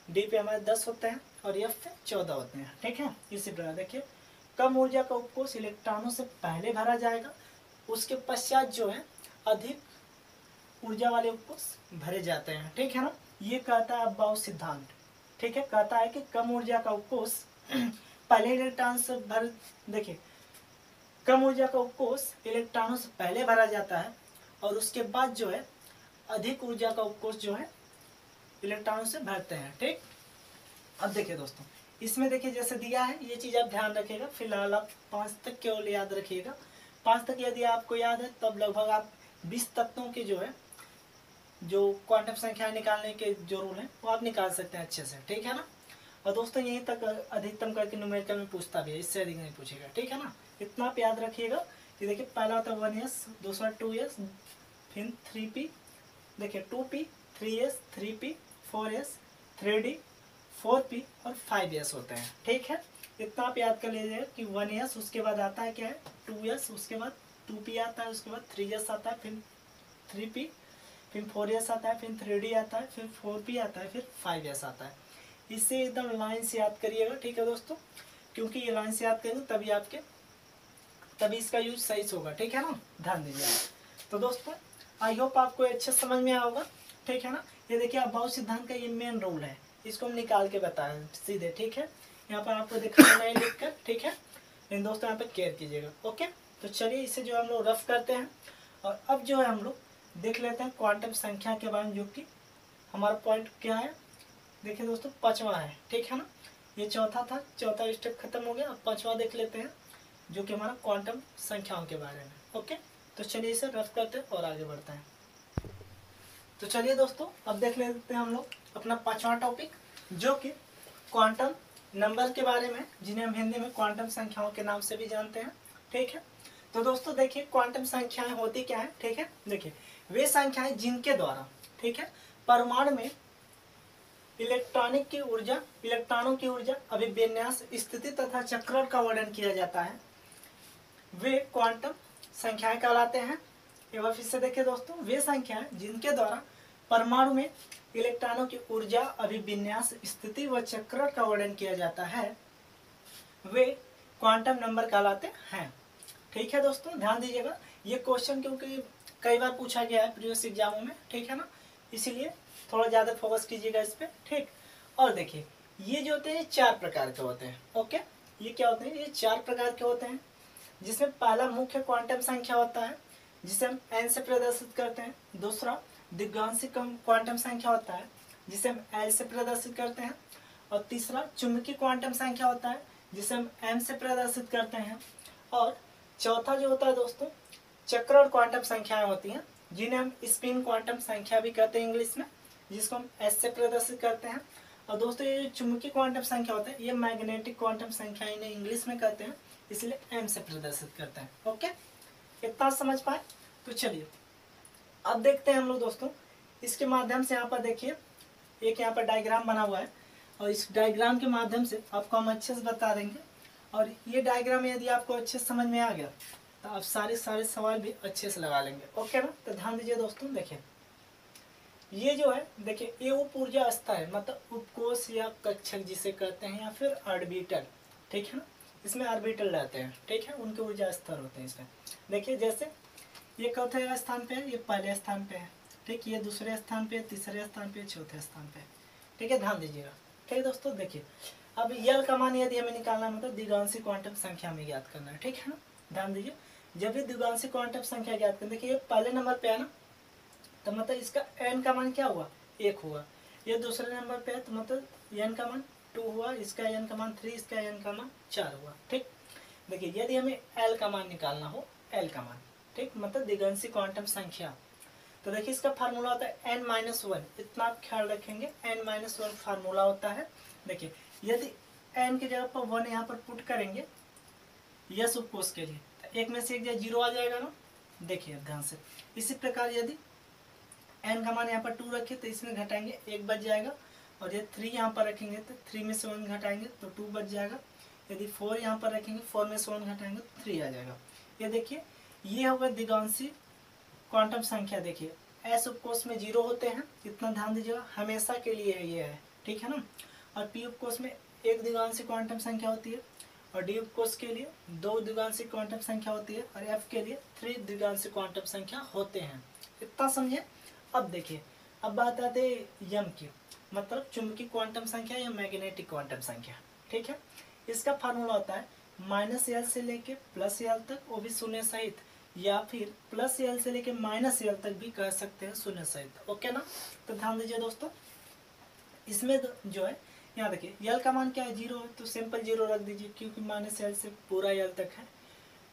डी पे हमारे 10 होते हैं और एफ पे 14 होते हैं। ठीक है, इसी प्रकार देखिए कम ऊर्जा का उपकोष इलेक्ट्रॉनों से पहले भरा जाएगा, उसके पश्चात जो है अधिक ऊर्जा वाले उपकोष भरे जाते हैं। ठीक है ना, ये कहता है अबाउ सिद्धांत। ठीक है, कहता है कि कम ऊर्जा का उपकोष पहले इलेक्ट्रॉन से भर, देखिए कम ऊर्जा का उपकोष इलेक्ट्रॉनों से पहले भरा जाता है और उसके बाद जो है अधिक ऊर्जा का उपकोष जो है इलेक्ट्रॉनों से भरते हैं। ठीक, अब देखिए दोस्तों इसमें देखिए जैसे दिया है ये चीज आप ध्यान रखिएगा। फिलहाल आप 5 तक केवल याद रखिएगा। 5 तक यदि आपको याद है तब लगभग आप 20 तत्वों के जो है जो क्वांटम संख्या निकालने के जो रूल है वो आप निकाल सकते हैं अच्छे से। ठीक है ना, और दोस्तों यहीं तक अधिकतम करके न्यूमेरिकल में पूछता भी है, इससे अधिक नहीं पूछेगा। ठीक है ना, इतना आप याद रखिएगा कि देखिए पहला होता है 1s, दूसरा 2s, फिर 3p, देखिए 2p, 3s, 3p, 4s, 3d, 4p और 5s होते हैं। ठीक है, इतना आप याद कर लीजिएगा कि 1s, उसके बाद आता है क्या है 2s, उसके बाद 2p आता है, उसके बाद 3s आता है, फिर 3p, फिर 4s आता है, फिर 3d आता है, फिर 4p आता है, फिर 5s आता है। इसे एकदम लाइन से याद करिएगा। ठीक है दोस्तों, क्योंकि ये लाइन से याद करेंगे तभी इसका यूज सही से होगा। ठीक है ना, ध्यान दीजिए। तो दोस्तों आई होप आपको अच्छे समझ में आया होगा। ठीक है ना, ये देखिए अबाउ सिद्धांत का ये मेन रूल है, इसको हम निकाल के बताएं सीधे। ठीक है, यहाँ पर आपको दिखाना नहीं लिखकर। ठीक है, इन दोस्तों यहाँ पे केयर कीजिएगा। ओके, तो चलिए इसे जो हम लोग रफ करते हैं और अब जो है हम लोग देख लेते हैं क्वांटम संख्या के बारे में, जो कि हमारा पॉइंट क्या है। देखिए दोस्तों 5वां है। ठीक है ना, ये चौथा था, चौथा स्टेप खत्म हो गया। अब 5वां देख लेते हैं जो कि हमारा क्वांटम संख्याओं के बारे में। ओके, तो चलिए इसे रफ करते हैं और आगे बढ़ते हैं। तो चलिए दोस्तों अब देख लेते हैं हम लोग अपना 5वां टॉपिक, जो कि क्वांटम नंबर के बारे में, जिन्हें हम हिंदी में क्वांटम संख्याओं के नाम से भी जानते हैं। ठीक है, तो दोस्तों देखिए क्वांटम संख्याएं होती क्या है। ठीक है, देखिए वे संख्याएं जिनके द्वारा, ठीक है, परमाणु में इलेक्ट्रॉनों की ऊर्जा अभिविन्यास, स्थिति तथा चक्रण का वर्णन किया जाता है, वे क्वांटम संख्याएं कहलाते हैं। एक बार फिर से देखिए दोस्तों, वे संख्याएं जिनके द्वारा परमाणु में इलेक्ट्रॉनों की ऊर्जा अभिविन्यास, स्थिति व चक्रण का वर्णन किया जाता है, वे क्वांटम नंबर कहलाते हैं। ठीक है दोस्तों, ध्यान दीजिएगा, ये क्वेश्चन क्योंकि कई बार पूछा गया है प्रीवियस एग्जामों में। ठीक है ना, इसीलिए थोड़ा ज्यादा फोकस कीजिएगा इस पे। ठीक, और देखिए ये जो होते हैं 4 प्रकार के होते हैं। ओके, ये क्या होते हैं, ये 4 प्रकार के होते हैं, जिसमें पहला मुख्य क्वांटम संख्या होता है जिसे हम n से प्रदर्शित करते हैं। दूसरा द्विघांसी क्वांटम संख्या होता है जिसे हम l से प्रदर्शित करते हैं। और तीसरा चुंबकीय क्वांटम संख्या होता है जिसे हम m से प्रदर्शित करते हैं। और चौथा जो होता है दोस्तों चक्रण क्वांटम संख्याएं होती हैं, जिन्हें हम स्पिन क्वांटम संख्या भी कहते हैं इंग्लिश में, जिसको हम s से प्रदर्शित करते हैं। और दोस्तों ये जो चुंबकीय क्वांटम संख्या होता है ये मैग्नेटिक क्वांटम संख्या इन्हें इंग्लिश में कहते हैं, इसलिए m से प्रदर्शित करते हैं। ओके, इतना समझ पाए। तो चलिए अब देखते हैं हम लोग दोस्तों इसके माध्यम से। यहाँ पर देखिए एक यहाँ पर डायग्राम बना हुआ है और इस डायग्राम के माध्यम से आपको हम अच्छे से बता देंगे। और ये डायग्राम यदि आपको अच्छे से समझ में आ गया तो आप सारे सवाल भी अच्छे से लगा लेंगे। ओके ना, तो ध्यान दीजिए दोस्तों, देखिए ये जो है देखिए ये उप ऊर्जा स्तर है, मतलब उपकोष या कक्षक जिसे कहते हैं, या फिर ऑर्बिटल। ठीक है ना, इसमें ऑर्बिटल रहते हैं। ठीक है, उनके ऊर्जा स्तर होते हैं इसमें। देखिए जैसे ये चौथे स्थान पे है, ये पहले स्थान पे है। ठीक, ये दूसरे स्थान पे, तीसरे स्थान पे, चौथे स्थान पे। ठीक है, ध्यान दीजिएगा। ठीक दोस्तों, देखिए अब यल का मान यदि हमें निकालना मतलब द्विघांसी क्वांटम संख्या में ज्ञात करना है। ठीक है ना, ध्यान दीजिए, जब भी द्विघांसी क्वांटम संख्या ज्ञात करें, देखिए ये पहले नंबर पे है ना, तो मतलब इसका n का मान क्या हुआ 1 हुआ। ये दूसरे नंबर पे है तो मतलब n का मान 2 हुआ, इसका n का मान 3, इसका n का मान 4 हुआ। ठीक, देखिए यदि हमें l का मान निकालना हो, l का मान, ठीक, मतलब द्विघांसी क्वांटम संख्या, तो देखिए इसका फार्मूला होता है n-1। इतना आप ख्याल रखेंगे, n-1 फार्मूला होता है। देखिए यदि n की जगह पर 1 यहाँ पर पुट करेंगे यस उपकोष के लिए, तो एक में से एक जगह 0 आ जाएगा ना। देखिए ध्यान से, इसी प्रकार यदि n का मान यहाँ पर 2 रखे तो इसमें घटाएंगे 1 बच जाएगा, और यदि 3 यहाँ पर रखेंगे तो 3 में से 1 घटाएंगे तो 2 बच जाएगा। यदि 4 यहाँ पर रखेंगे 4 में से 1 घटाएंगे तो 3 आ जाएगा। ये देखिए ये होगा द्विघांसी क्वांटम संख्या। देखिए s उपकोष में 0 होते हैं, इतना ध्यान दीजिएगा, हमेशा के लिए ये है। ठीक है ना। और पी ऑफ कोर्स में एक द्विगांशी क्वांटम संख्या होती है, और डी ऑफ कोर्स के लिए 2 द्विगांशी क्वांटम संख्या होती है, और एफ के लिए 3 द्विगांशी क्वांटम संख्या होते हैं। इतना समझे। अब देखिए, अब बात आते हैं यम की, मतलब चुंबकीय क्वांटम संख्या या मैग्नेटिक क्वांटम संख्या। ठीक है, इसका फार्मूला होता है -l से लेके +l तक, वो भी शून्य सहित, या फिर +l से लेके -l तक भी कह सकते हैं शून्य सहित। ओके ना। तो ध्यान दीजिए दोस्तों, इसमें जो है यहाँ देखिए यल का मान क्या है, 0 है, तो सिंपल 0 रख दीजिए, क्योंकि -l से पूरा यल तक है।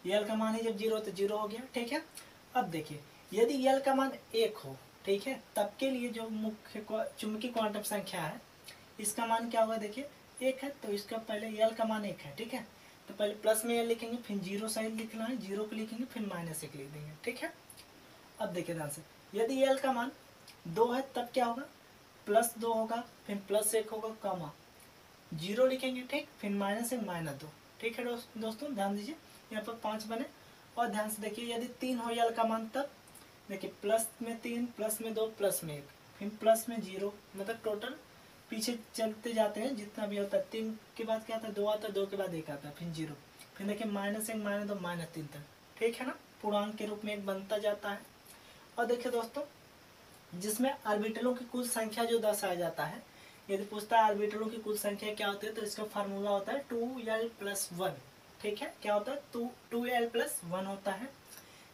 यल का मान ही जब 0 तो 0 हो गया। ठीक है, अब देखिए यदि यल का मान 1 हो, ठीक है, तब के लिए जो मुख्य चुंबकीय क्वांटम संख्या है, इसका मान क्या होगा, देखिए 1 है, तो इसका पहले यल का मान 1 है। ठीक है, तो पहले प्लस में यल लिखेंगे, फिर 0 साइड लिखना है, 0 को लिखेंगे, फिर -1 लिख देंगे। ठीक है, अब देखिए ध्यान से, यदि यल का मान 2 है तब क्या होगा, +2 होगा, फिर +1 होगा, कामा 0 लिखेंगे। ठीक, फिर -1 -2। ठीक है दोस्तों, ध्यान दीजिए, यहाँ पर 5 बने। और ध्यान से देखिए, यदि 3 हो यल का मान तब देखिए प्लस में 3, प्लस में 2, प्लस में 1, फिर प्लस में 0, मतलब टोटल पीछे चलते जाते हैं जितना भी होता है। 3 के बाद क्या आता है, 2 आता है, 2 के बाद 1 आता है, फिर 0, फिर देखिए -1 -2 -3 तक। ठीक है ना, पूर्णांक के रूप में 1 बनता जाता है। और देखिए दोस्तों, जिसमें ऑर्बिटलों की कुल संख्या जो 10 आ जाता है, यदि पूछता है ऑर्बिटलों की कुल संख्या क्या होती है, तो इसका फार्मूला होता है 2l+1। ठीक है, क्या होता है, 2l+1 होता है,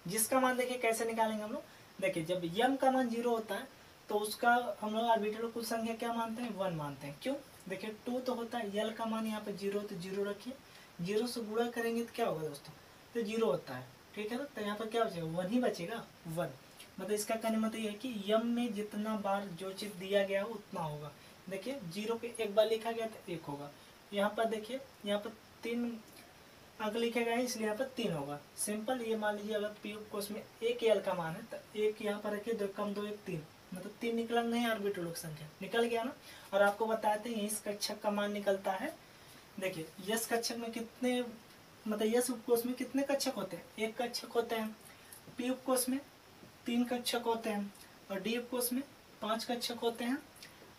जिसका मान देखिए कैसे निकालेंगे हम लोग। देखिए जब यम का मान 0 होता है तो उसका हम लोग ऑर्बिटल कुल संख्या क्या मानते हैं, 1 मानते हैं। क्यों, देखिए 2 तो होता है, यल का मान यहाँ पे 0, तो 0 रखिए, 0 से गुणा करेंगे तो क्या होगा दोस्तों, तो 0 होता है। ठीक है ना, तो यहाँ पर क्या बचेगा, 1 ही बचेगा, 1। मतलब इसका कहने मतलब ये है कि यम में जितना बार जो चीज़ दिया गया हो उतना होगा। देखिए 0 पे एक बार लिखा गया तो 1 होगा। यहाँ पर देखिए, यहाँ पर 3 अंक लिखे गए हैं, इसलिए यहाँ पर 3 होगा। सिंपल, ये मान लीजिए अगर पी ऑफ कोर्स में 1 यल का मान है तो 1 यहाँ पर रखिए, 2 कम 2 1 3, मतलब 3 निकला नहीं, ऑर्बिटलों की संख्या निकल गया ना। और आपको बताते हैं इस कक्षक का मान निकलता है। देखिए यस कक्षक में कितने, मतलब यस उपकोष में कितने कक्षक होते हैं, 1 कक्षक होते हैं। पी उपकोष में 3 कक्षक होते हैं, और डी उपकोष में 5 कक्षक होते हैं,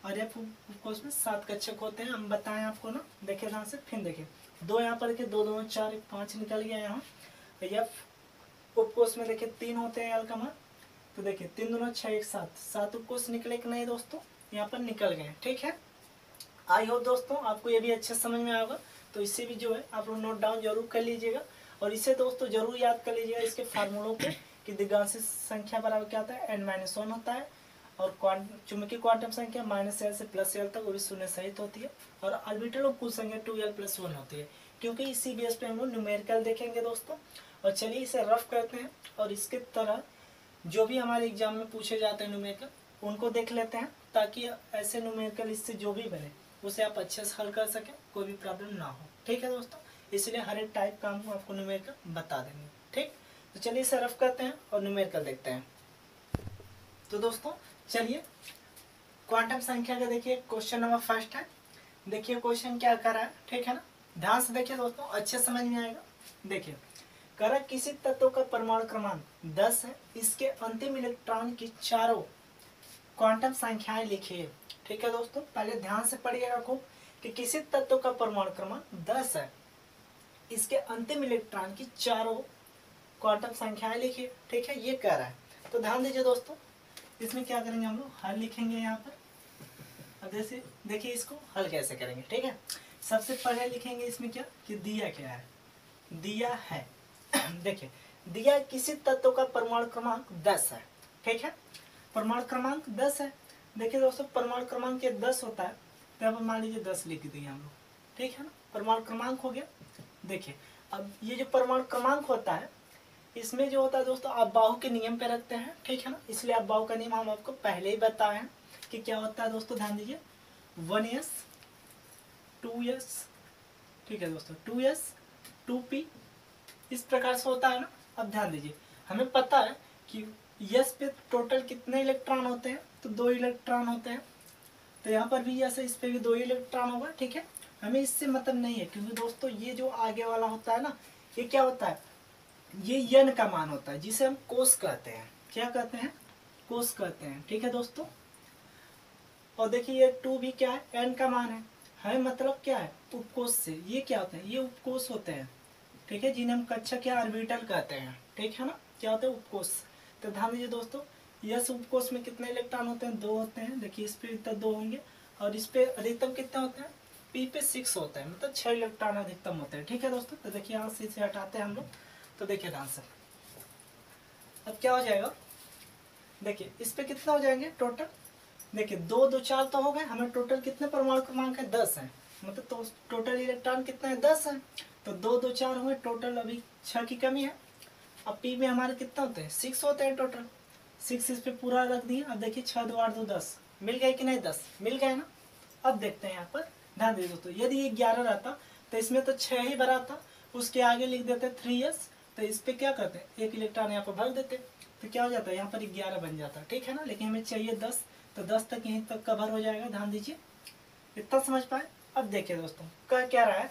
और एफ उपकोष में 7 कक्षक होते हैं। हम बताएं आपको ना, देखिए ध्यान से, फिर देखिए 2 यहाँ पर देखिए, 2 2 4 5 निकल गया यहाँ। एफ उपकोष में देखिए 3 होते हैं यल का मान, तो देखिए 3 दूना 6 1 7 उपकोष निकले कि नहीं दोस्तों, यहाँ पर निकल गए। ठीक है, आई होप दोस्तों आपको ये भी अच्छे समझ में आएगा। तो इससे भी जो है आप लोग नोट डाउन जरूर कर लीजिएगा, और इसे दोस्तों जरूर याद कर लीजिएगा इसके फार्मूलों को, कि द्विगांशी संख्या बराबर क्या होता है, n-1 होता है, और चुंबकीय क्वांटम संख्या -l से +l तक, वो भी शून्य सहित होती है, और ऑर्बिटलों कुल संख्या 2l+1 होती है। क्योंकि इसी बेस पे हम लोग न्यूमेरिकल देखेंगे दोस्तों। और चलिए इसे रफ करते हैं, और इसके तरह जो भी हमारे एग्जाम में पूछे जाते हैं न्यूमेरिकल, उनको देख लेते हैं, ताकि ऐसे न्यूमेरिकल इससे जो भी बने उसे आप अच्छे से हल कर सकें, कोई भी प्रॉब्लम ना हो। ठीक है दोस्तों, इसलिए हर एक टाइप का हम आपको न्यूमेरिकल बता देंगे। ठीक, तो चलिए इसे रफ करते हैं और न्यूमेरिकल देखते हैं। तो दोस्तों चलिए, क्वांटम संख्या का देखिए क्वेश्चन नंबर फर्स्ट है। देखिए क्वेश्चन क्या कर रहा है, ठीक है ना, ध्यान से देखिए दोस्तों, अच्छे समझ में आएगा। देखिए कह रहा किसी तत्व का परमाणु क्रमांक 10 है, इसके अंतिम इलेक्ट्रॉन की चारों क्वांटम संख्याएं लिखिए। ठीक है दोस्तों, पहले ध्यान से पढ़िएगा खूब, कि किसी तत्व का परमाणु क्रमांक 10 है, इसके अंतिम इलेक्ट्रॉन की चारों क्वांटम संख्याएं लिखिए। ठीक है, ये कह रहा है। तो ध्यान दीजिए दोस्तों, इसमें क्या करेंगे हम लोग, हल लिखेंगे यहाँ पर। अब जैसे देखिए इसको हल कैसे करेंगे। ठीक है, सबसे पहले लिखेंगे इसमें क्या, कि दिया क्या है, दिया है देखिए दिया किसी तत्व का परमाणु क्रमांक 10 है। ठीक है, परमाणु क्रमांक 10 है। देखिए दोस्तों, परमाणु क्रमांक 10 होता है, तो यहाँ पर मान लीजिए 10 लिख दिए हम लोग। ठीक है ना, परमाणु क्रमांक हो गया। देखिए अब ये जो परमाणु क्रमांक होता है, इसमें जो होता है दोस्तों, आप बाहु के नियम पे रखते हैं। ठीक है ना, इसलिए आप बाहु का नियम हम आपको पहले ही बताए हैं कि क्या होता है दोस्तों। ध्यान दीजिए, 1s 2s, ठीक है दोस्तों, 2s 2p, इस प्रकार से होता है ना। अब ध्यान दीजिए, हमें पता है कि यस पे टोटल कितने इलेक्ट्रॉन होते हैं, तो 2 इलेक्ट्रॉन होते हैं। तो यहाँ पर भी ऐसे इस पे भी 2 इलेक्ट्रॉन होगा। ठीक है, हमें इससे मतलब नहीं है, क्योंकि दोस्तों ये जो आगे वाला होता है ना, ये क्या होता है, ये यन का मान होता है, जिसे हम कोस कहते हैं। क्या कहते हैं, कोस कहते हैं। ठीक है दोस्तों, और देखिए ये 2 भी क्या है, n का मान है मतलब क्या है, उपकोष से। ये क्या होते हैं, ये उपकोष होते हैं, ठीक है, जिन्हें हम कक्षा के ऑर्बिटल कहते हैं, ठीक है ना, क्या होते हैं, उपकोष। तो ध्यान दीजिए दोस्तों, यस उपकोष में कितने इलेक्ट्रॉन होते हैं, 2 होते हैं। देखिए इस पे इतना 2 होंगे, और इस पे अधिकतम कितना होता है, पी पे 6 होता है, मतलब 6 इलेक्ट्रॉन अधिकतम होते हैं, ठीक है दोस्तों। तो देखिए यहाँ से इसे हटाते हैं हम लोग, तो देखिए ध्यान से अब क्या हो जाएगा, देखिए इस पे कितना हो जाएंगे टोटल, देखिए 2 2 4 तो हो गए, हमें टोटल कितने परमाणु क्रमांक है, 10 है, मतलब तो टोटल इलेक्ट्रॉन कितना है, 10 है। तो 2 2 4 हुए टोटल, अभी 6 की कमी है। अब पी में हमारे कितना होते हैं, 6 होते हैं टोटल, 6 इस पे पूरा रख दिए। अब देखिए 6 2 8 2 10 मिल गए कि नहीं, 10 मिल गए ना। अब देखते हैं यहाँ पर, ध्यान दीजिए दोस्तों, यदि ये 11 रहता तो इसमें तो 6 ही भरा था, उसके आगे लिख देते 3s, तो इस पे क्या करते हैं, 1 इलेक्ट्रॉन यहाँ पर भर देते, तो क्या हो जाता है, यहाँ पर 11 बन जाता, ठीक है ना। लेकिन हमें चाहिए 10, तो 10 तक यहीं तक कवर हो जाएगा। ध्यान दीजिए, इतना समझ पाए। अब देखिए दोस्तों, क्या रहा है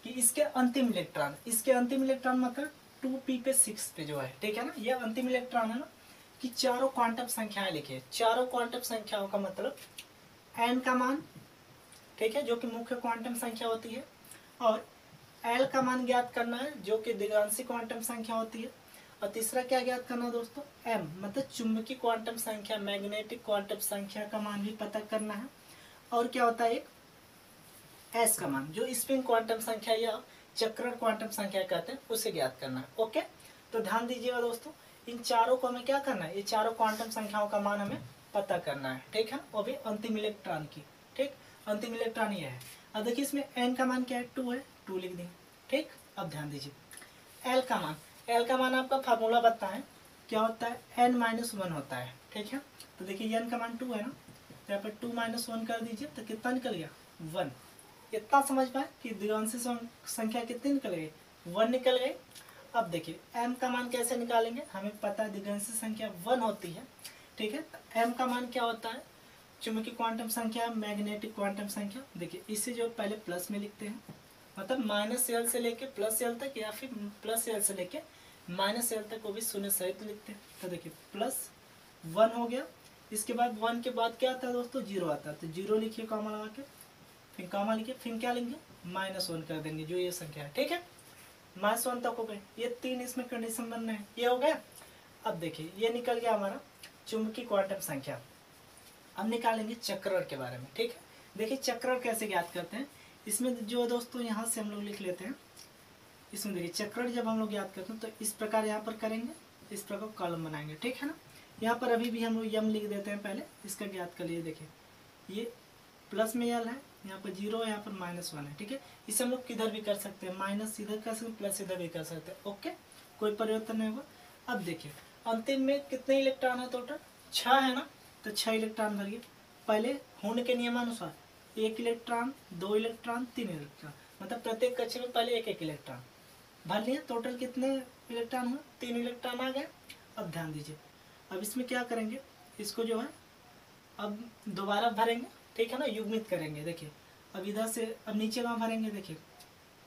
कि इसके अंतिम इलेक्ट्रॉन मतलब 2p पे 6 पे जो है, ठीक है ना, ये अंतिम इलेक्ट्रॉन है ना, कि चारों क्वांटम संख्याएं लिखिए। चारों क्वांटम संख्याओं का मतलब n का मान, ठीक है, जो कि मुख्य क्वांटम संख्या होती है, और l का मान ज्ञात करना है, जो कि द्विगांशी क्वांटम संख्या होती है। और तीसरा क्या ज्ञात करना है दोस्तों, m मतलब चुंबकीय क्वांटम संख्या, मैग्नेटिक क्वांटम संख्या का मान भी पता करना है। और क्या होता है, एक s का मान, जो स्पिन क्वांटम संख्या या चक्रण क्वांटम संख्या कहते हैं, उसे ज्ञात करना है। ओके, तो ध्यान दीजिएगा दोस्तों, इन चारों को हमें क्या करना है, ये चारों क्वांटम संख्याओं का मान हमें पता करना है, ठीक है, वो भी अंतिम इलेक्ट्रॉन की, ठीक, अंतिम इलेक्ट्रॉन ये है। अब देखिए इसमें n का मान क्या है, 2 है, 2 लिख दें, ठीक। अब ध्यान दीजिए l का मान आपका फार्मूला बताएं, क्या होता है, n-1 होता है, ठीक है। तो देखिए n का मान 2 है ना, तो यहाँ पर 2 - 1 कर दीजिए, तो कितना निकल गया, 1। इतना समझ पाए कि द्विगांशी संख्या कितनी निकल गई, 1 निकल गई। अब देखिए m का मान कैसे निकालेंगे, हमें पता है द्विगांशी संख्या 1 होती है, ठीक है। तो m का मान क्या होता है, चुंबकीय क्वांटम संख्या, मैग्नेटिक क्वांटम संख्या। देखिए इसे जो पहले प्लस में लिखते हैं, मतलब -l से लेके +l तक, या फिर +l से लेके -l तक, वो भी शून्य सहित लिखते हैं। तो देखिए +1 हो गया, इसके बाद 1 के बाद क्या आता है दोस्तों, 0 आता है, तो 0 लिखिए कॉमा लगा के, फिर कॉमा लिखिए, फिर क्या लेंगे, -1 कर देंगे, जो ये संख्या है, ठीक है। -1 तक हो गए, ये 3 इसमें कंडीशन बनना है, ये हो गया। अब देखिए ये निकल गया हमारा चुंबकीय क्वांटम संख्या। अब निकालेंगे चक्रण के बारे में, ठीक है। देखिए चक्रण कैसे ज्ञात करते हैं, इसमें जो दोस्तों यहाँ से हम लोग लिख लेते हैं, इसमें देखिए चक्रण जब हम लोग ज्ञात करते हैं तो इस प्रकार यहाँ पर करेंगे, इस प्रकार कॉलम बनाएंगे, ठीक है ना। यहाँ पर अभी भी हम लोग यम लिख देते हैं, पहले इसका ज्ञात कर लिए। देखिए ये प्लस में यल है, यहाँ पर 0 है, यहाँ पर -1 है, ठीक है। इसे हम लोग किधर भी कर सकते हैं, माइनस इधर कर सकते हैं, प्लस इधर भी कर सकते हैं, ओके, कोई परिवर्तन नहीं होगा। अब देखिए अंतिम में कितने इलेक्ट्रॉन है टोटल, 6 है ना, तो 6 इलेक्ट्रॉन भरिए। पहले हूर्ण के नियमानुसार 1 इलेक्ट्रॉन, 2 इलेक्ट्रॉन, 3 इलेक्ट्रॉन, मतलब प्रत्येक कक्षा में पहले 1 इलेक्ट्रॉन भर लिया। टोटल कितने इलेक्ट्रॉन हुए, 3 इलेक्ट्रॉन आ गए। अब ध्यान दीजिए, अब इसमें क्या करेंगे, इसको जो है अब दोबारा भरेंगे, ठीक है ना, युग्मित करेंगे। देखिए अब इधर से अब नीचे कहाँ भरेंगे, देखिए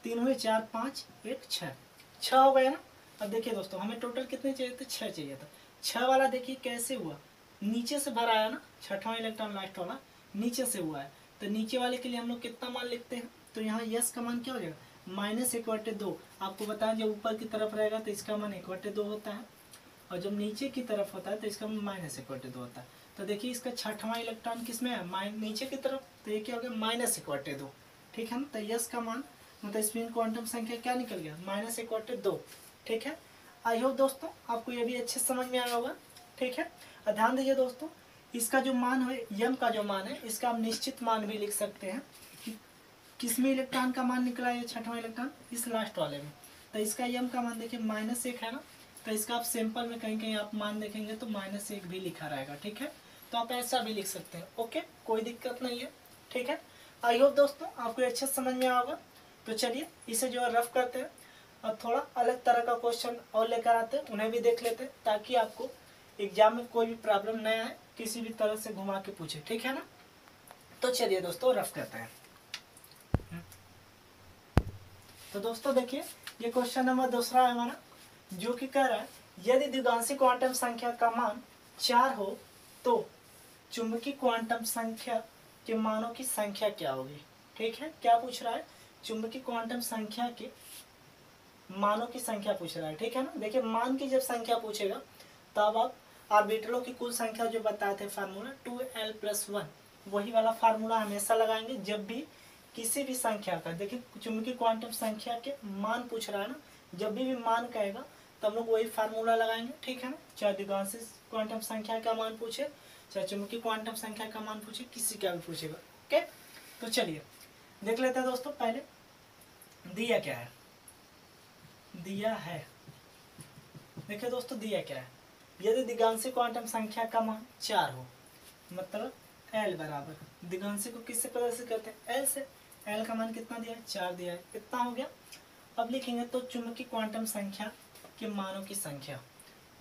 3 हुए, 4 5 1 6 हो गए ना। अब देखिए दोस्तों हमें टोटल कितने चाहिए थे, 6 चाहिए था। 6 वाला देखिए कैसे हुआ, नीचे से भरा है ना, 6वां इलेक्ट्रॉन लास्ट वाला नीचे से हुआ है, तो नीचे वाले के लिए हम लोग कितना मान लिखते हैं, तो यहाँ यस का मान क्या हो जाएगा, -1/2। आपको बताएं जब ऊपर की तरफ रहेगा तो इसका मान 1/2 होता है, और जब नीचे की तरफ होता है तो इसका -1/2 होता है। तो देखिए इसका 6वां इलेक्ट्रॉन किस में है, नीचे की तरफ, तो ये क्या हो गया, -1/2, ठीक है ना। तो यस का मान मतलब स्पिन क्वांटम संख्या क्या निकल गया, -1/2, ठीक है। आई होप दोस्तों आपको ये भी अच्छे समझ में आया होगा, ठीक है। और ध्यान दीजिए दोस्तों, इसका जो मान है, यम का जो मान है, इसका आप निश्चित मान भी लिख सकते हैं कि किसमें इलेक्ट्रॉन का मान निकला है, 6वां इलेक्ट्रॉन इस लास्ट वाले में। तो इसका यम का मान देखिए -1 है ना, तो इसका आप सैंपल में कहीं कहीं आप मान देखेंगे तो -1 भी लिखा रहेगा, ठीक है। तो आप ऐसा भी लिख सकते हैं, ओके, कोई दिक्कत नहीं है, ठीक है। आई होप दोस्तों आपको अच्छे समझ में आएगा। तो चलिए इसे जो है रफ करते हैं, और थोड़ा अलग तरह का क्वेश्चन और लेकर आते हैं, उन्हें भी देख लेते हैं, ताकि आपको एग्जाम में कोई भी प्रॉब्लम न आए, किसी भी तरह से घुमा के पूछे, ठीक है ना। तो चलिए दोस्तों रफ करते हैं। तो दोस्तों देखिए ये क्वेश्चन नंबर 2 है हमारा, जो कि कह रहा है यदि द्विगांशी क्वांटम संख्या का मान 4 हो तो चुंबकीय क्वांटम संख्या के मानों की संख्या क्या होगी। ठीक है, क्या पूछ रहा है, चुंबकीय क्वांटम संख्या के मानों की संख्या पूछ रहा है। ठीक है ना, देखिए मान की जब संख्या पूछेगा तब आप ऑर्बिटलों की कुल संख्या जो बताए थे फार्मूला 2l+1, वही वाला फार्मूला हमेशा लगाएंगे जब भी किसी भी संख्या का, देखिए चुंबकीय क्वांटम संख्या के मान पूछ रहा है ना, जब भी मान कहेगा तो हम लोग वही फार्मूला लगाएंगे। ठीक है ना, चाहे द्विगांशी क्वांटम संख्या का मान पूछे, चाहे चुंबकीय क्वांटम संख्या का मान पूछे, किसी का भी पूछेगा। ओके, तो चलिए देख लेते हैं दोस्तों। पहले दिया क्या है, दिया है, देखिए दोस्तों दिया क्या है, यदि द्विगांशी क्वांटम संख्या का मान 4 हो, मतलब l बराबर, द्विगांशी को किससे प्रदर्शित करते हैं, l से। l का मान कितना दिया है, 4 दिया है, इतना हो गया। अब लिखेंगे तो चुंबकीय क्वांटम संख्या के मानों की संख्या,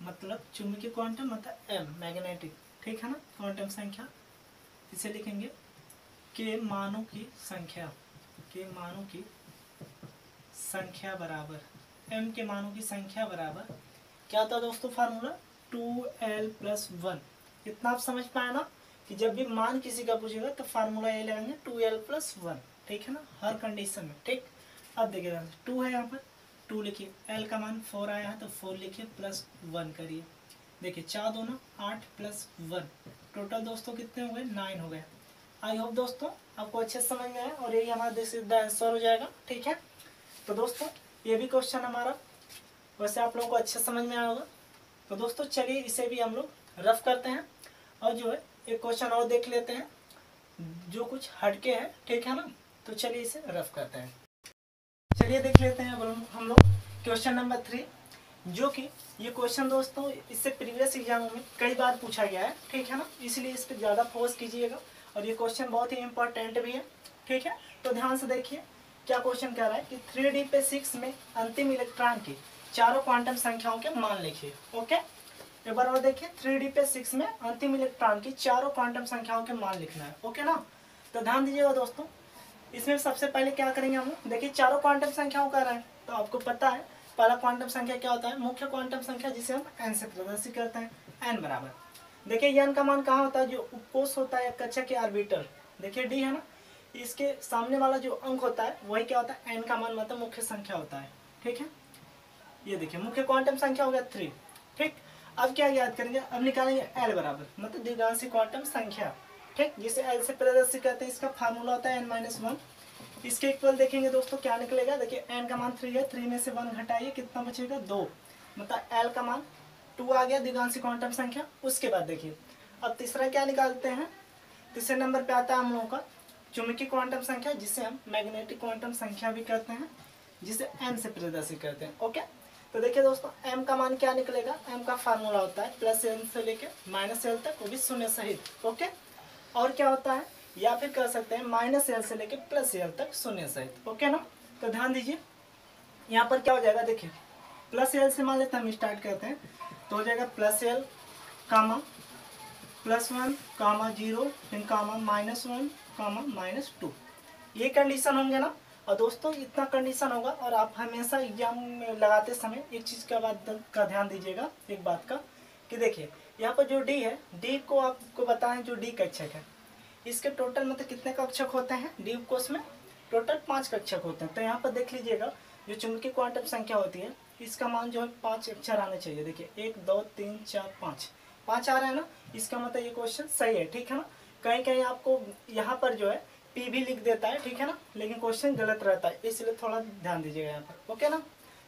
मतलब चुंबकीय क्वांटम मतलब m मैग्नेटिक, ठीक है ना, क्वांटम संख्या, इसे लिखेंगे के मानों की संख्या, के मानों की संख्या बराबर, m के मानों की संख्या बराबर क्या होता है दोस्तों, फार्मूला 2l+1। इतना आप समझ पाए ना कि जब भी मान किसी का पूछेगा तो फार्मूला ये लगाएंगे 2l+1। ठीक है ना, हर कंडीशन में। ठीक, अब देखिए 2 है यहाँ पर, 2 लिखिए, l का मान 4 आया है तो 4 लिखिए, +1 करिए। देखिए 4 दूना 8 +1, टोटल दोस्तों कितने हो गए, 9 हो गए। आई होप दोस्तों आपको अच्छे से समझ में आया और यही हमारा सीधा आंसर हो जाएगा। ठीक है, तो दोस्तों ये भी क्वेश्चन हमारा वैसे आप लोगों को अच्छे समझ में आया होगा। तो दोस्तों चलिए इसे भी हम लोग रफ करते हैं और जो है एक क्वेश्चन और देख लेते हैं जो कुछ हटके है। ठीक है ना, तो चलिए इसे रफ करते हैं। चलिए देख लेते हैं अब हम लोग क्वेश्चन नंबर 3, जो कि ये क्वेश्चन दोस्तों इससे प्रीवियस एग्जामों में कई बार पूछा गया है। ठीक है ना, इसलिए इस पर ज़्यादा फोकस कीजिएगा और ये क्वेश्चन बहुत ही इंपॉर्टेंट भी है। ठीक है, तो ध्यान से देखिए क्या क्वेश्चन कह रहा है कि 3D पे 6 में अंतिम इलेक्ट्रॉन की चारों क्वांटम संख्याओं के मान लिखिए। ओके, एक बार और देखिए, 3D पे 6 में अंतिम इलेक्ट्रॉन की चारों क्वांटम संख्याओं के मान लिखना है। ओके ना, तो ध्यान दीजिएगा दोस्तों, इसमें सबसे पहले क्या करेंगे हम, देखिए चारों क्वांटम संख्याओं का रहा है तो आपको पता है पहला क्वांटम संख्या क्या होता है, मुख्य क्वांटम संख्या, जिसे हम n से प्रदर्शित करते हैं, n बराबर। देखिए n का मान कहाँ होता है, जो उपकोष होता है कक्षा के ऑर्बिटल, देखिए d है ना, इसके सामने वाला जो अंक होता है वही क्या होता है, n का मान मतलब मुख्य संख्या होता है। ठीक है, ये देखिए मुख्य क्वांटम संख्या हो गया 3। ठीक, अब क्या याद करेंगे, अब निकालेंगे l बराबर मतलब द्विगांशी क्वांटम संख्या। ठीक, जिसे l से प्रदर्शित करते हैं, इसका फार्मूला होता है n-1। इसके इक्वल देखेंगे दोस्तों क्या निकलेगा, देखिए n का मान 3 है, 3 में से 1 घटाइए, कितना बचेगा 2, मतलब l का मान 2 आ गया द्विगांशी क्वांटम संख्या। उसके बाद देखिए अब तीसरा क्या निकालते हैं, तीसरे नंबर पे आता है हम लोगों का चुंबकीय क्वांटम संख्या, जिसे हम मैग्नेटिक क्वांटम संख्या भी कहते हैं, जिसे m से प्रदर्शित करते हैं। ओके, तो देखिए दोस्तों m का मान क्या निकलेगा, m का फार्मूला होता है +n से लेके -l तक, वो भी शून्य सहित। ओके, और क्या होता है, या फिर कह सकते हैं -l से लेके +l तक शून्य सहित। ओके ना, तो ध्यान दीजिए यहाँ पर क्या हो जाएगा, देखिए +l से मान लेते हैं, हम स्टार्ट करते हैं तो हो जाएगा +l कामा +1 कामा 0 फिर कामा -1 कामा -2, ये कंडीशन होंगे ना। और दोस्तों इतना कंडीशन होगा, और आप हमेशा एग्जाम में लगाते समय एक चीज़ का बात का ध्यान दीजिएगा, एक बात का कि देखिए यहाँ पर जो d है, d को आपको बताएं जो d कक्षक है, इसके टोटल मतलब कितने कक्षक होते हैं, d उपकोष में टोटल 5 कक्षक होते हैं। तो यहाँ पर देख लीजिएगा जो चुंबकीय क्वांटम संख्या होती है, इसका मान जो है 5 अक्षर आने चाहिए। देखिए 1 2 3 4 5 आ रहा है ना, इसका मतलब ये क्वेश्चन सही है। ठीक है ना, कहीं कहीं आपको यहाँ पर जो है P भी लिख देता है, ठीक है ना, लेकिन क्वेश्चन गलत रहता है, इसलिए थोड़ा ध्यान दीजिएगा यहाँ पर। ओके ना,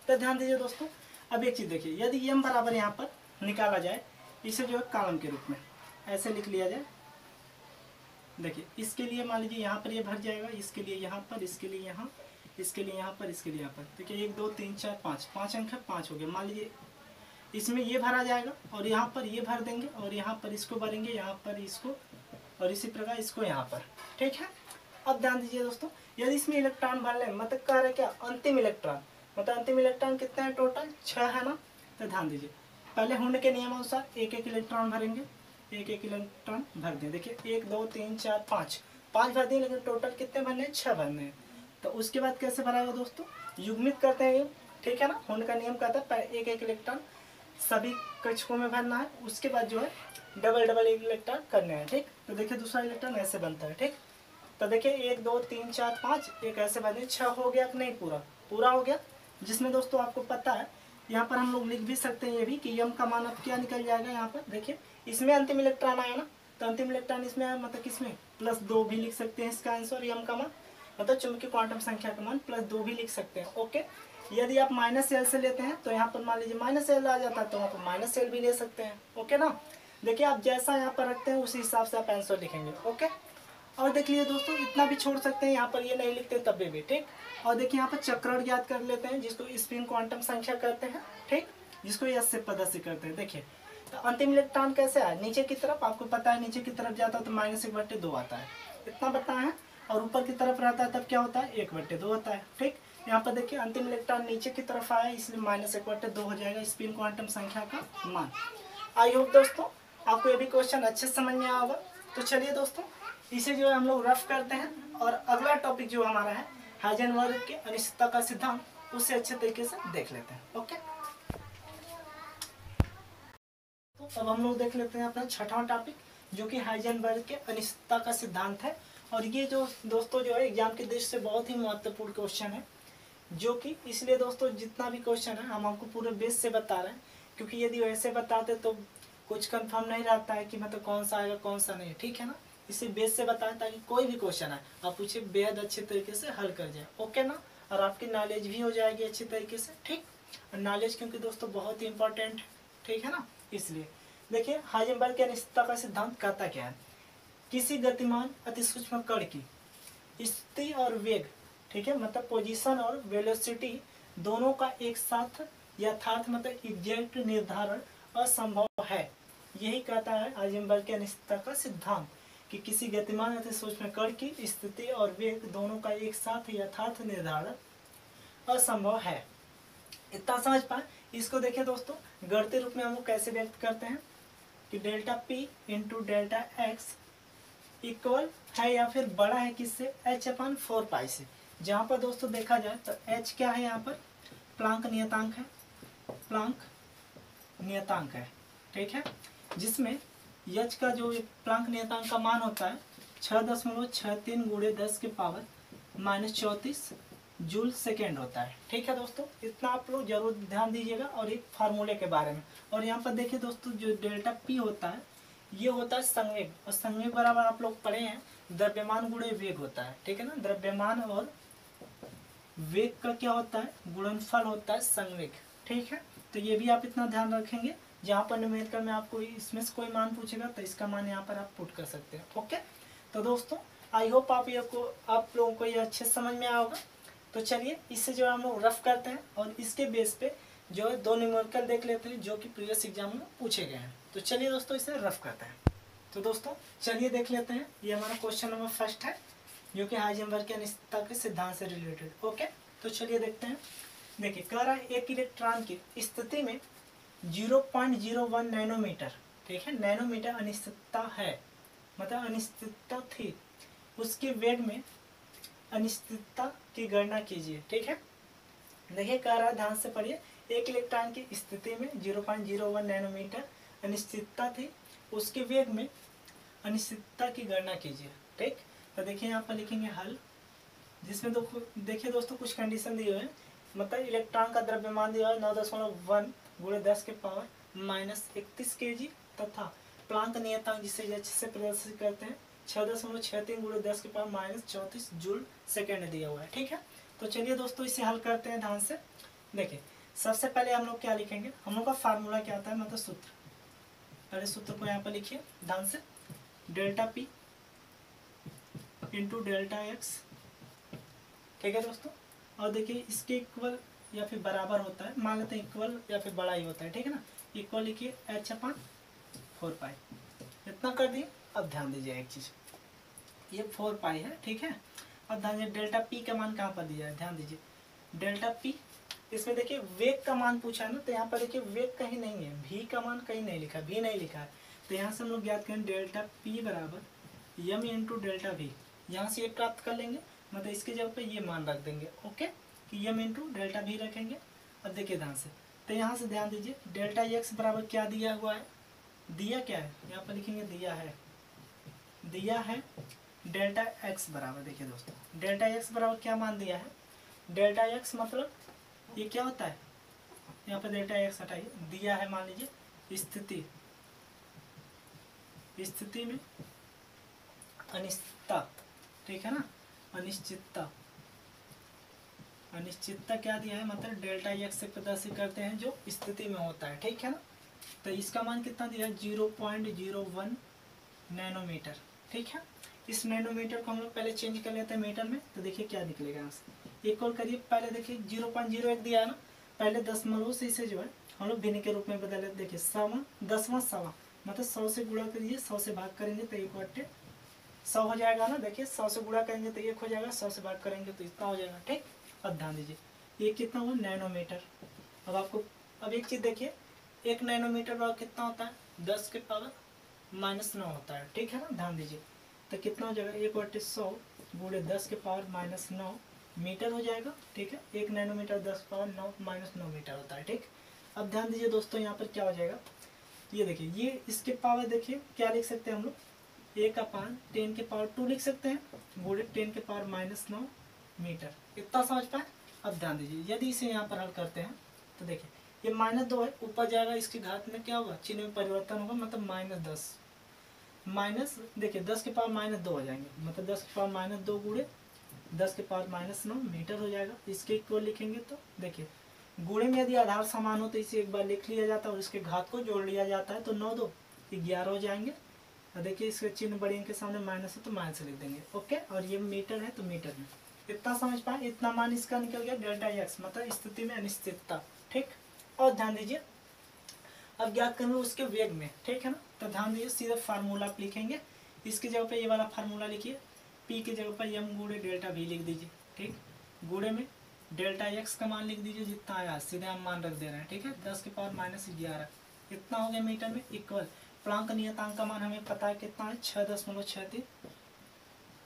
तो ध्यान दीजिए दोस्तों। अब एक चीज़ देखिए, यदि m बराबर यहाँ पर निकाला जाए, इसे जो है कॉलम के रूप में ऐसे लिख लिया जाए। देखिए इसके लिए मान लीजिए यहाँ पर ये भर जाएगा, इसके लिए यहाँ पर, इसके लिए यहाँ, इसके लिए यहाँ पर, इसके लिए यहाँ पर। देखिए 1 2 3 4 5 अंक है, 5 हो गए। मान लीजिए इसमें ये भरा जाएगा और यहाँ पर ये भर देंगे और यहाँ पर इसको भरेंगे, यहाँ पर इसको, और इसी प्रकार इसको यहाँ पर। ठीक है, अब ध्यान दीजिए दोस्तों, यदि इसमें इलेक्ट्रॉन भर लें, मतलब कह रहे क्या, अंतिम इलेक्ट्रॉन, मतलब अंतिम इलेक्ट्रॉन कितने हैं टोटल, 6 है ना। तो ध्यान दीजिए पहले हुंड के नियमानुसार एक एक इलेक्ट्रॉन भरेंगे, एक एक इलेक्ट्रॉन भर दें। देखिए 1 2 3 4 5 भर दिए, लेकिन टोटल कितने भरने हैं, 6 भरने हैं। तो उसके बाद कैसे भराएगा दोस्तों, युग्मित करते हैं। ठीक है ना, हुंड का नियम कहता है एक एक इलेक्ट्रॉन सभी कक्षकों में भरना है। उसके बाद जो है डबल डबल इलेक्ट्रॉन करने हैं, ठीक। तो देखिए दूसरा इलेक्ट्रॉन ऐसे बनता है, ठीक। तो देखिए 1 2 3 4 5 एक ऐसे बने, 6 हो गया कि नहीं, पूरा हो गया। जिसमें दोस्तों आपको पता है यहाँ पर हम लोग लिख भी सकते हैं ये भी कि यम का मान अब क्या निकल जाएगा। यहाँ पर देखिए इसमें अंतिम इलेक्ट्रॉन आया ना, तो अंतिम इलेक्ट्रॉन इसमें आया, मतलब किसमें +2 भी लिख सकते हैं इसका आंसर। यम का मान मतलब चुंबकीय क्वांटम संख्या का मान +2 भी लिख सकते हैं। ओके, यदि आप -L से लेते हैं तो यहाँ पर मान लीजिए -L आ जाता है, तो वहाँ पर -L भी ले सकते हैं। ओके ना, देखिए आप जैसा यहाँ पर रखते हैं उसी हिसाब से आप आंसर लिखेंगे। ओके, और देख लीजिए दोस्तों इतना भी छोड़ सकते हैं, यहाँ पर ये नहीं लिखते तब भी, ठीक। और देखिए यहाँ पर चक्रण ज्ञात कर लेते हैं, जिसको स्पिन क्वांटम संख्या कहते हैं, ठीक, जिसको एस से प्रदर्शित करते हैं। देखिए तो अंतिम इलेक्ट्रॉन कैसे आया, नीचे की तरफ, आपको पता है नीचे की तरफ जाता है तो -1/2 आता है, इतना बताया है। और ऊपर की तरफ रहता है तब क्या होता है, 1/2 होता है, ठीक। यहाँ पर देखिए अंतिम इलेक्ट्रॉन नीचे की तरफ आया, इसलिए -1/2 हो जाएगा स्पिन क्वांटम संख्या का मान। आई होप दोस्तों आपको ये भी क्वेश्चन अच्छे समझ में आया होगा। तो चलिए दोस्तों इसे जो है हम लोग रफ करते हैं, और अगला टॉपिक जो हमारा है हाइजेनबर्ग के अनिश्चितता का सिद्धांत, उसे अच्छे तरीके से देख लेते हैं। ओके, तो अब हम लोग देख लेते हैं अपना छठवां टॉपिक, जो कि हाइजेनबर्ग के अनिश्चितता का सिद्धांत है। और ये जो दोस्तों जो है एग्जाम के दृष्टि से बहुत ही महत्वपूर्ण क्वेश्चन है, जो कि इसलिए दोस्तों जितना भी क्वेश्चन है हम आपको पूरे बेस से बता रहे हैं, क्योंकि यदि वैसे बताते तो कुछ कंफर्म नहीं रहता है कि मतलब कौन सा आएगा कौन सा नहीं, ठीक है ना। इसी बेस से बताएं ताकि कोई भी क्वेश्चन आए आप पूछे बेहद अच्छे तरीके से हल कर जाए। ओके ना, और आपकी नॉलेज भी हो जाएगी अच्छी तरीके से, ठीक। और नॉलेज क्योंकि दोस्तों बहुत ही इंपॉर्टेंट है, ठीक है ना। इसलिए देखिए हाइजेनबर्ग के अनिश्चितता का सिद्धांत कहता क्या है, किसी गतिमान अति सूक्ष्म कण की स्थिति और वेग, ठीक है, मतलब पोजीशन और वेलोसिटी दोनों का एक साथ यथार्थ मतलब एग्जैक्ट निर्धारण असंभव है। यही कहता है हाइजेनबर्ग के अनिश्चितता का सिद्धांत, कि किसी गतिमान अति सूक्ष्म कण की स्थिति और वेग दोनों का एक साथ यथार्थ निर्धारण असंभव है। इतना समझ पाए। इसको देखिए दोस्तों गणितीय रूप में हम लोग कैसे व्यक्त करते हैं कि delta P into delta x equal है या फिर बड़ा है किससे, h/4π से। जहाँ पर दोस्तों देखा जाए तो h क्या है, यहाँ पर प्लांक नियतांक है, प्लांक नियतांक है, ठीक है, जिसमें h का जो प्लांक नियतांक का मान होता है 6.63 × 10⁻⁻34 जूल सेकेंड होता है, ठीक है दोस्तों। इतना आप लोग जरूर ध्यान दीजिएगा। और एक फार्मूले के बारे में, और यहाँ पर देखिए दोस्तों जो डेल्टा P होता है ये होता है संवेग, और संवेग बराबर आप लोग पढ़े हैं द्रव्यमान गुणे वेग होता है, ठीक है ना। द्रव्यमान और वेग का क्या होता है, गुणनफल होता है संवेग, ठीक है। तो ये भी आप इतना ध्यान रखेंगे, जहाँ पर न्यूमेरिकल में आपको इसमें से कोई मान पूछेगा तो इसका मान यहाँ पर आप पुट कर सकते हैं। ओके, तो दोस्तों आई होप आप लोगों को ये अच्छे समझ में आया होगा। तो चलिए इससे जो हम लोग रफ करते हैं, और इसके बेस पे जो है 2 न्यूमेरिकल देख लेते हैं जो कि प्रीवियस एग्जाम में पूछे गए हैं। तो चलिए दोस्तों इसे रफ करते हैं। तो दोस्तों चलिए देख लेते हैं, ये हमारा क्वेश्चन नंबर फर्स्ट है, जो कि हाइजेनबर्ग के अनिश्चितता के सिद्धांत से रिलेटेड। ओके, तो चलिए देखते हैं। देखिए कह रहा है एक इलेक्ट्रॉन की स्थिति में 0.01 नैनोमीटर, ठीक है, नैनोमीटर अनिश्चितता है, मतलब अनिश्चितता थी, उसके वेग में अनिश्चितता की गणना कीजिए, ठीक है। देखिए कह रहा है, ध्यान से पढ़िए, एक इलेक्ट्रॉन की स्थिति में 0.01 नैनोमीटर अनिश्चितता थी, उसके वेग में अनिश्चितता की गणना कीजिए, ठीक। तो देखिए यहाँ पर लिखेंगे हल, जिसमें देखिए दोस्तों कुछ कंडीशन दिए हुए हैं, मतलब इलेक्ट्रॉन का द्रव्यमान दिया है 9.1 × 10⁻31 kg, तथा प्लांक नियतांक जिसे h से प्रदर्शित करते हैं 6.63 × 10⁻⁻34 जूल सेकेंड दिया हुआ है, ठीक है। तो चलिए दोस्तों इसे हल करते हैं ध्यान से। देखिए सबसे पहले हम लोग क्या लिखेंगे, हम लोग का फार्मूला क्या आता है, मतलब सूत्र, पहले सूत्र को यहाँ पर लिखिए ध्यान से, delta P into delta x, ठीक है दोस्तों। और देखिए इसके इक्वल या फिर बराबर होता है, मान लेते हैं इक्वल या फिर बड़ा ही होता है, ठीक है ना। इक्वल लिखिए h/4π, इतना कर दिए। अब ध्यान दीजिए एक चीज, ये 4π है, ठीक है। अब ध्यान दीजिए डेल्टा P का मान कहाँ पर दिया है, ध्यान दीजिए डेल्टा P, इसमें देखिए वेग का मान पूछा है ना, तो यहाँ पर देखिए वेग कहीं नहीं है, v का मान कहीं नहीं लिखा, v नहीं लिखा है। तो यहाँ से हम लोग ज्ञात करें डेल्टा P बराबर m इंटू डेल्टा v, यहाँ से ये प्राप्त कर लेंगे, मतलब इसके जगह पे ये मान रख देंगे। ओके, कि m इंटू डेल्टा v रखेंगे। अब देखिए ध्यान से तो यहाँ से ध्यान दीजिए डेल्टा एक्स बराबर क्या दिया हुआ है, दिया क्या है, यहाँ पर लिखेंगे दिया है डेल्टा एक्स बराबर, देखिए दोस्तों डेल्टा एक्स बराबर क्या मान दिया है, डेल्टा एक्स मतलब ये क्या होता है, यहाँ पर डेल्टा एक्स हटाइए, दिया है मान लीजिए स्थिति में अनिश्चितता, ठीक है ना, अनिश्चितता क्या दिया है, मतलब डेल्टा एक्स से प्रदर्शित करते हैं जो स्थिति में होता है, ठीक है ना। तो इसका मान कितना दिया है 0.01 नैनोमीटर, ठीक है। इस नैनोमीटर को हम लोग पहले चेंज कर लेते हैं मीटर में, तो देखिए क्या निकलेगा यहाँ से, एक और करिए, पहले देखिए 0.01 दिया है ना, पहले दशमलव से इसे जो है हम लोग भिन्न के रूप में बदल लेते, देखिए 100 मतलब 100 से गुणा करिए, 100 से भाग करेंगे तो 1/100 हो जाएगा ना, देखिए 100 से गुणा करेंगे तो 1 हो जाएगा, 100 से भाग करेंगे तो इतना हो जाएगा, ठीक। अब ध्यान दीजिए ये कितना हुआ नैनोमीटर। अब आपको अब एक चीज़ देखिए, 1 नैनोमीटर बराबर कितना होता है 10 के पावर -9 होता है, ठीक है ना। ध्यान दीजिए तो कितना हो जाएगा 1/100 गुणे 10 के पावर -9 मीटर हो जाएगा, ठीक है। 1 नैनोमीटर 10 के पावर 9 मीटर होता है, ठीक। अब ध्यान दीजिए दोस्तों यहाँ पर क्या हो जाएगा, ये देखिए ये इसके पावर देखिए क्या लिख सकते हैं हम लोग, 1/10 के पावर 2 लिख सकते हैं गुणे 10 के पावर -9 मीटर, इतना समझ पाए। अब ध्यान दीजिए यदि इसे यहाँ पर हल करते हैं तो देखिए ये -2 है, ऊपर जाएगा इसकी घात में क्या होगा, चिन्ह में परिवर्तन होगा, मतलब -10 देखिए 10 के पावर -2 हो जाएंगे, मतलब 10 के पावर -2 गुणे 10 के पावर -9 मीटर हो जाएगा। इसके इक्वल लिखेंगे तो देखिए गुणे में यदि आधार समान हो तो इसे एक बार लिख लिया जाता है और इसके घात को जोड़ लिया जाता है, तो 9 2 11 हो जाएंगे। और देखिए इसके चिन्ह बड़े के सामने माइनस है तो माइनस लिख देंगे, ओके। और ये मीटर है तो मीटर में, इतना समझ पाए, इतना मान इसका निकल गया डेल्टा एक्स, मतलब स्थिति में अनिश्चितता, ठीक। और ध्यान दीजिए अब ज्ञात करेंगे उसके वेग में, ठीक है ना। तो ध्यान दीजिए सीधे फार्मूला आप लिखेंगे, इसकी जगह पे ये वाला फार्मूला लिखिए, पी की जगह पर एम गुणे डेल्टा वी लिख दीजिए, ठीक। गुणे में डेल्टा एक्स का मान लिख दीजिए जितना आया, सीधे हम मान रख दे रहे हैं, ठीक है। 10 के पावर -11 इतना हो गया मीटर में, इक्वल प्लांक नियतांक का मान हमें पता है कितना है 6.63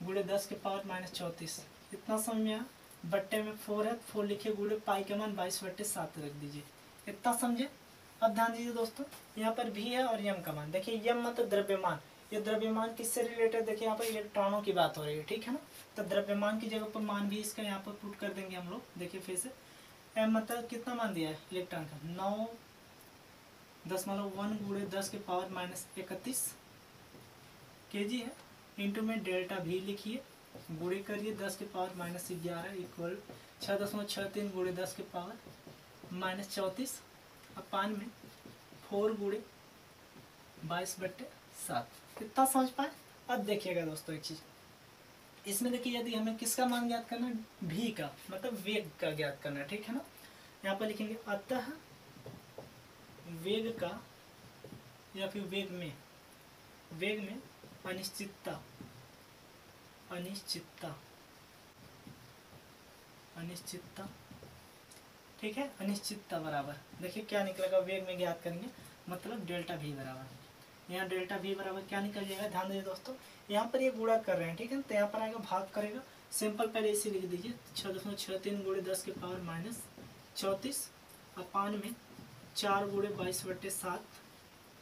गुणे 10 के पावर -34, इतना समझ में आया। बट्टे में 4 है, 4 लिखिए गुणे पाई का मान 22/7 रख दीजिए, इतना समझे। अब ध्यान दीजिए दोस्तों यहाँ पर भी है और यम का मान, देखिए यम मतलब द्रव्यमान, ये द्रव्यमान किससे रिलेटेड, देखिए यहाँ पर इलेक्ट्रॉनों की बात हो रही है, ठीक है ना। तो द्रव्यमान की जगह पर मान भी इसका यहाँ पर पुट कर देंगे हम लोग, देखिए फिर से एम मतलब कितना मान दिया है इलेक्ट्रॉन का 9.1 गुणे 10 के पावर -31 kg है, इंटू में डेल्टा भी लिखिए, गुणे करिए 10 के पावर -11 इक्वल 6.63 गुणे 10 के पावर -34 अपान में 4 गुणे 22/7, इतना समझ पाए। अब देखिएगा दोस्तों एक चीज इसमें, देखिए यदि हमें किसका मान ज्ञात करना है, भी का मतलब वेग का ज्ञात करना है, ठीक है ना। यहाँ पर लिखेंगे अतः वेग का या फिर वेग में अनिश्चितता ठीक है, अनिश्चितता बराबर, देखिए क्या निकलेगा, वेग में ज्ञात करेंगे मतलब डेल्टा भी बराबर, यहाँ डेल्टा भी बराबर क्या निकल जाएगा, ध्यान दीजिए दोस्तों यहाँ पर ये गुणा कर रहे हैं, ठीक है, तो यहाँ पर आएगा भाग करेगा, सिंपल पहले इसे लिख दीजिए 6.63 गुणे 10 के पावर -34 अपान में 4 गुणे 22/7,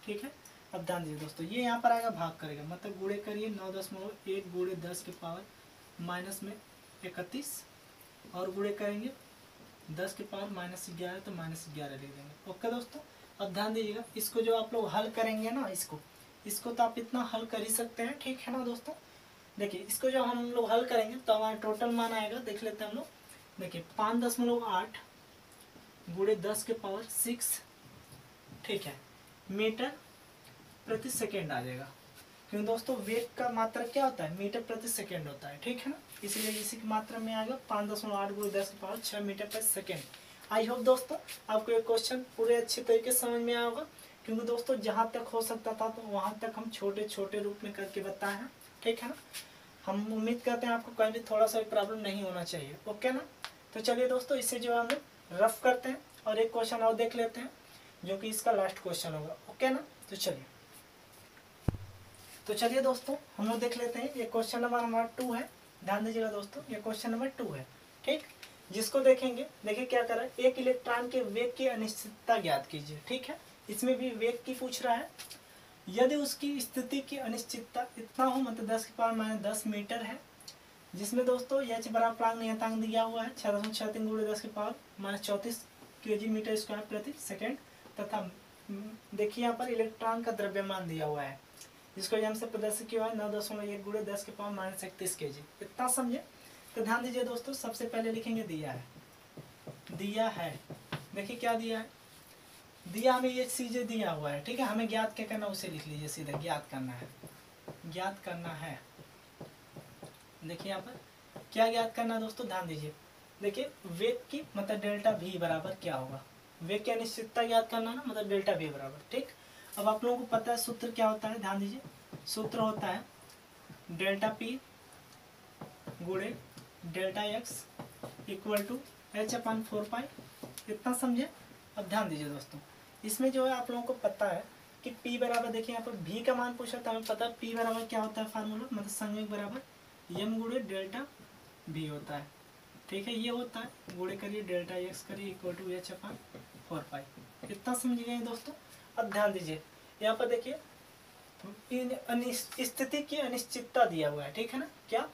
ठीक है। अब ध्यान दीजिए दोस्तों ये यहाँ पर आएगा भाग करेगा, मतलब गुणे करिए 9.1 गुणे 10 के पावर -31 और गुणे करेंगे 10 के पावर -11 तो -11 लिख देंगे, ओके दोस्तों। अब ध्यान दीजिएगा इसको जो आप लोग हल करेंगे ना, इसको तो आप इतना हल कर ही सकते हैं, ठीक है ना दोस्तों। देखिए इसको जो हम लोग हल करेंगे तो हमारा टोटल मान आएगा, देख लेते हैं हम लोग, देखिए 5.8 गुणे 10 के पावर 6, ठीक है, मीटर प्रति सेकेंड आ जाएगा, क्योंकि दोस्तों वेग का मात्रा क्या होता है मीटर प्रति सेकेंड होता है, ठीक है ना, इसलिए इसी की मात्रा में आएगा 5.8 गुणे 10 के पावर 6 मीटर प्रति सेकेंड। आई होप दोस्तों आपको ये क्वेश्चन पूरे अच्छे तरीके से समझ में आया होगा, क्योंकि दोस्तों जहाँ तक हो सकता था तो वहाँ तक हम छोटे छोटे रूप में करके बताए हैं, ठीक है ना। हम उम्मीद करते हैं आपको कहीं भी थोड़ा सा भी प्रॉब्लम नहीं होना चाहिए, ओके ना। तो चलिए दोस्तों इससे जो है हम लोग रफ करते हैं और एक क्वेश्चन और देख लेते हैं जो कि इसका लास्ट क्वेश्चन होगा, ओके ना। तो चलिए दोस्तों हम लोग देख लेते हैं, ये क्वेश्चन नंबर हमारा 2 है, ध्यान दीजिएगा दोस्तों ये क्वेश्चन नंबर 2 है, ठीक। जिसको देखेंगे, देखिए क्या कर रहा है, एक इलेक्ट्रॉन के वेग की अनिश्चितता ज्ञात कीजिए। ठीक है, इसमें भी वेग की पूछ रहा है। यदि उसकी स्थिति की अनिश्चितता इतना हो, मतलब 10⁻⁻10 मीटर है, जिसमें दोस्तों एच बराबर प्लांक नियतांक दिया हुआ है 6.63 × 10⁻⁻34 kg मीटर स्क्वायर प्रति सेकेंड, तथा देखिए यहाँ पर इलेक्ट्रॉन का द्रव्यमान दिया हुआ है, जिसको एम से प्रदर्शित किया हुआ है 9.1 × 10⁻⁻31 kg। इतना समझे। तो ध्यान दीजिए दोस्तों, सबसे पहले लिखेंगे दिया है। दिया है, देखिए क्या दिया है, दिया हमें ये चीजें दिया हुआ है। ठीक है, हमें ज्ञात क्या करना, उसे लिख लीजिए सीधा, ज्ञात करना है, ज्ञात करना है। देखिए यहाँ पर क्या ज्ञात करना है दोस्तों, ध्यान दीजिए। देखिए वेग की मतलब डेल्टा v बराबर क्या होगा, वेग की अनिश्चितता ज्ञात करना है ना, मतलब डेल्टा v बराबर। ठीक, अब आप लोगों को पता है सूत्र क्या होता है, ध्यान दीजिए। सूत्र होता है डेल्टा p गुणे delta x equal to h/4π। इतना समझे। अब ध्यान दीजिए दोस्तों, इसमें जो है आप लोगों को पता है कि p बराबर, देखिए यहाँ पर v का मान पूछा था, हमें पता है p बराबर क्या होता है फार्मूला, मतलब संवेग बराबर m गुणे डेल्टा v होता है। ठीक है, ये होता है, गुणे करिए डेल्टा x करिए इक्वल टू h/4π। इतना समझ गए दोस्तों। अब ध्यान दीजिए, यहाँ पर देखिए स्थिति की अनिश्चितता दिया हुआ है। ठीक है ना, क्या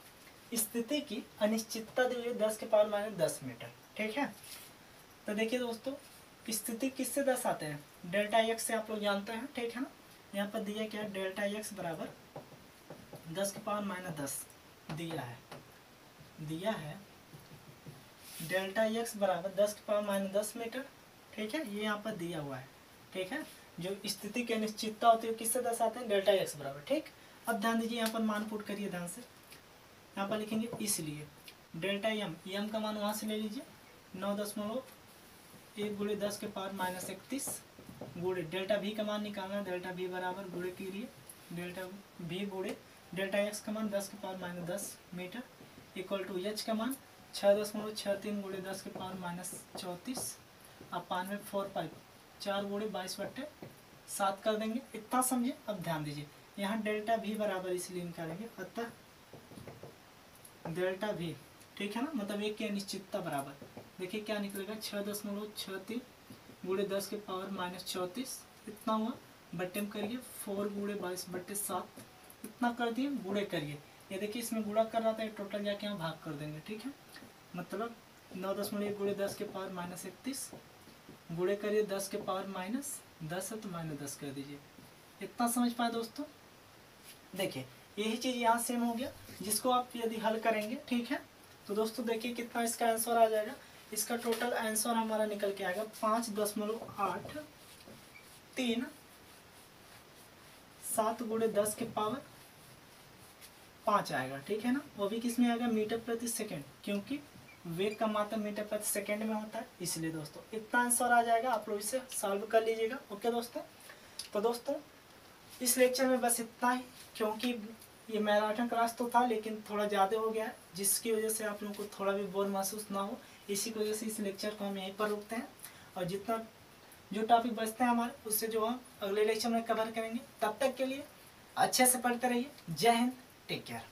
स्थिति की अनिश्चितता दी हुई है 10⁻⁻10 मीटर। ठीक है, तो देखिए दोस्तों स्थिति किससे दर्शाते हैं, डेल्टा एक्स से आप लोग जानते हैं। ठीक है ना, यहाँ पर दिया क्या है, डेल्टा एक्स बराबर 10⁻⁻10 दिया है डेल्टा एक्स बराबर 10⁻⁻10 मीटर। ठीक है, ये यहाँ पर दिया हुआ है। ठीक है, जो स्थिति की अनिश्चितता होती है किससे दर्शाते हैं, डेल्टा एक्स बराबर। ठीक, अब ध्यान दीजिए, यहाँ पर मान पुट करिए ध्यान से। यहाँ पर लिखेंगे इसलिए डेल्टा एम का मान वहाँ से ले लीजिए 9.1 × 10⁻⁻31 गुणे डेल्टा v का मान निकालना है, डेल्टा v बराबर गुणे कीजिए डेल्टा v गुणे डेल्टा x का मान 10⁻⁻10 मीटर इक्वल टू h का मान 6.63 × 10⁻⁻34 अब 4π 4 गुणे 22/7 कर देंगे। इतना समझे। अब ध्यान दीजिए, यहाँ डेल्टा v बराबर इसलिए निकालेंगे, अतः डेल्टा v, ठीक है ना, मतलब एक की अनिश्चितता बराबर, देखिए क्या निकलेगा 6.63 × 10⁻⁻34 इतना हुआ, बट्टे में करिए 4 गुणे 22/7 इतना कर दिए, गुणे करिए, ये देखिए इसमें गुणा कर रहा था, टोटल जाके यहाँ भाग कर देंगे। ठीक है, मतलब 9.1 × 10⁻⁻31 गुणे करिए 10⁻−10 है तो -10 कर दीजिए। इतना समझ पाए दोस्तों। देखिए यही चीज़ यहाँ सेम हो गया, जिसको आप यदि हल करेंगे, ठीक है, तो दोस्तों देखिए कितना इसका आंसर आ जाएगा। इसका टोटल आंसर हमारा निकल के आएगा 5.837 गुणे 10⁻5 आएगा। ठीक है ना, वो भी किस में आएगा, मीटर प्रति सेकेंड, क्योंकि वेग का मात्रा मीटर प्रति सेकेंड में होता है, इसलिए दोस्तों इतना आंसर आ जाएगा। आप लोग इसे सॉल्व कर लीजिएगा। ओके दोस्तों, तो दोस्तों इस लेक्चर में बस इतना ही, क्योंकि ये मैराथन क्लास तो था लेकिन थोड़ा ज़्यादा हो गया है, जिसकी वजह से आप लोगों को थोड़ा भी बोर महसूस ना हो, इसी की वजह से इस लेक्चर को हम यहीं पर रोकते हैं। और जितना जो टॉपिक बचते हैं हमारे, उससे जो हम अगले लेक्चर में कवर करेंगे। तब तक के लिए अच्छे से पढ़ते रहिए। जय हिंद, टेक केयर।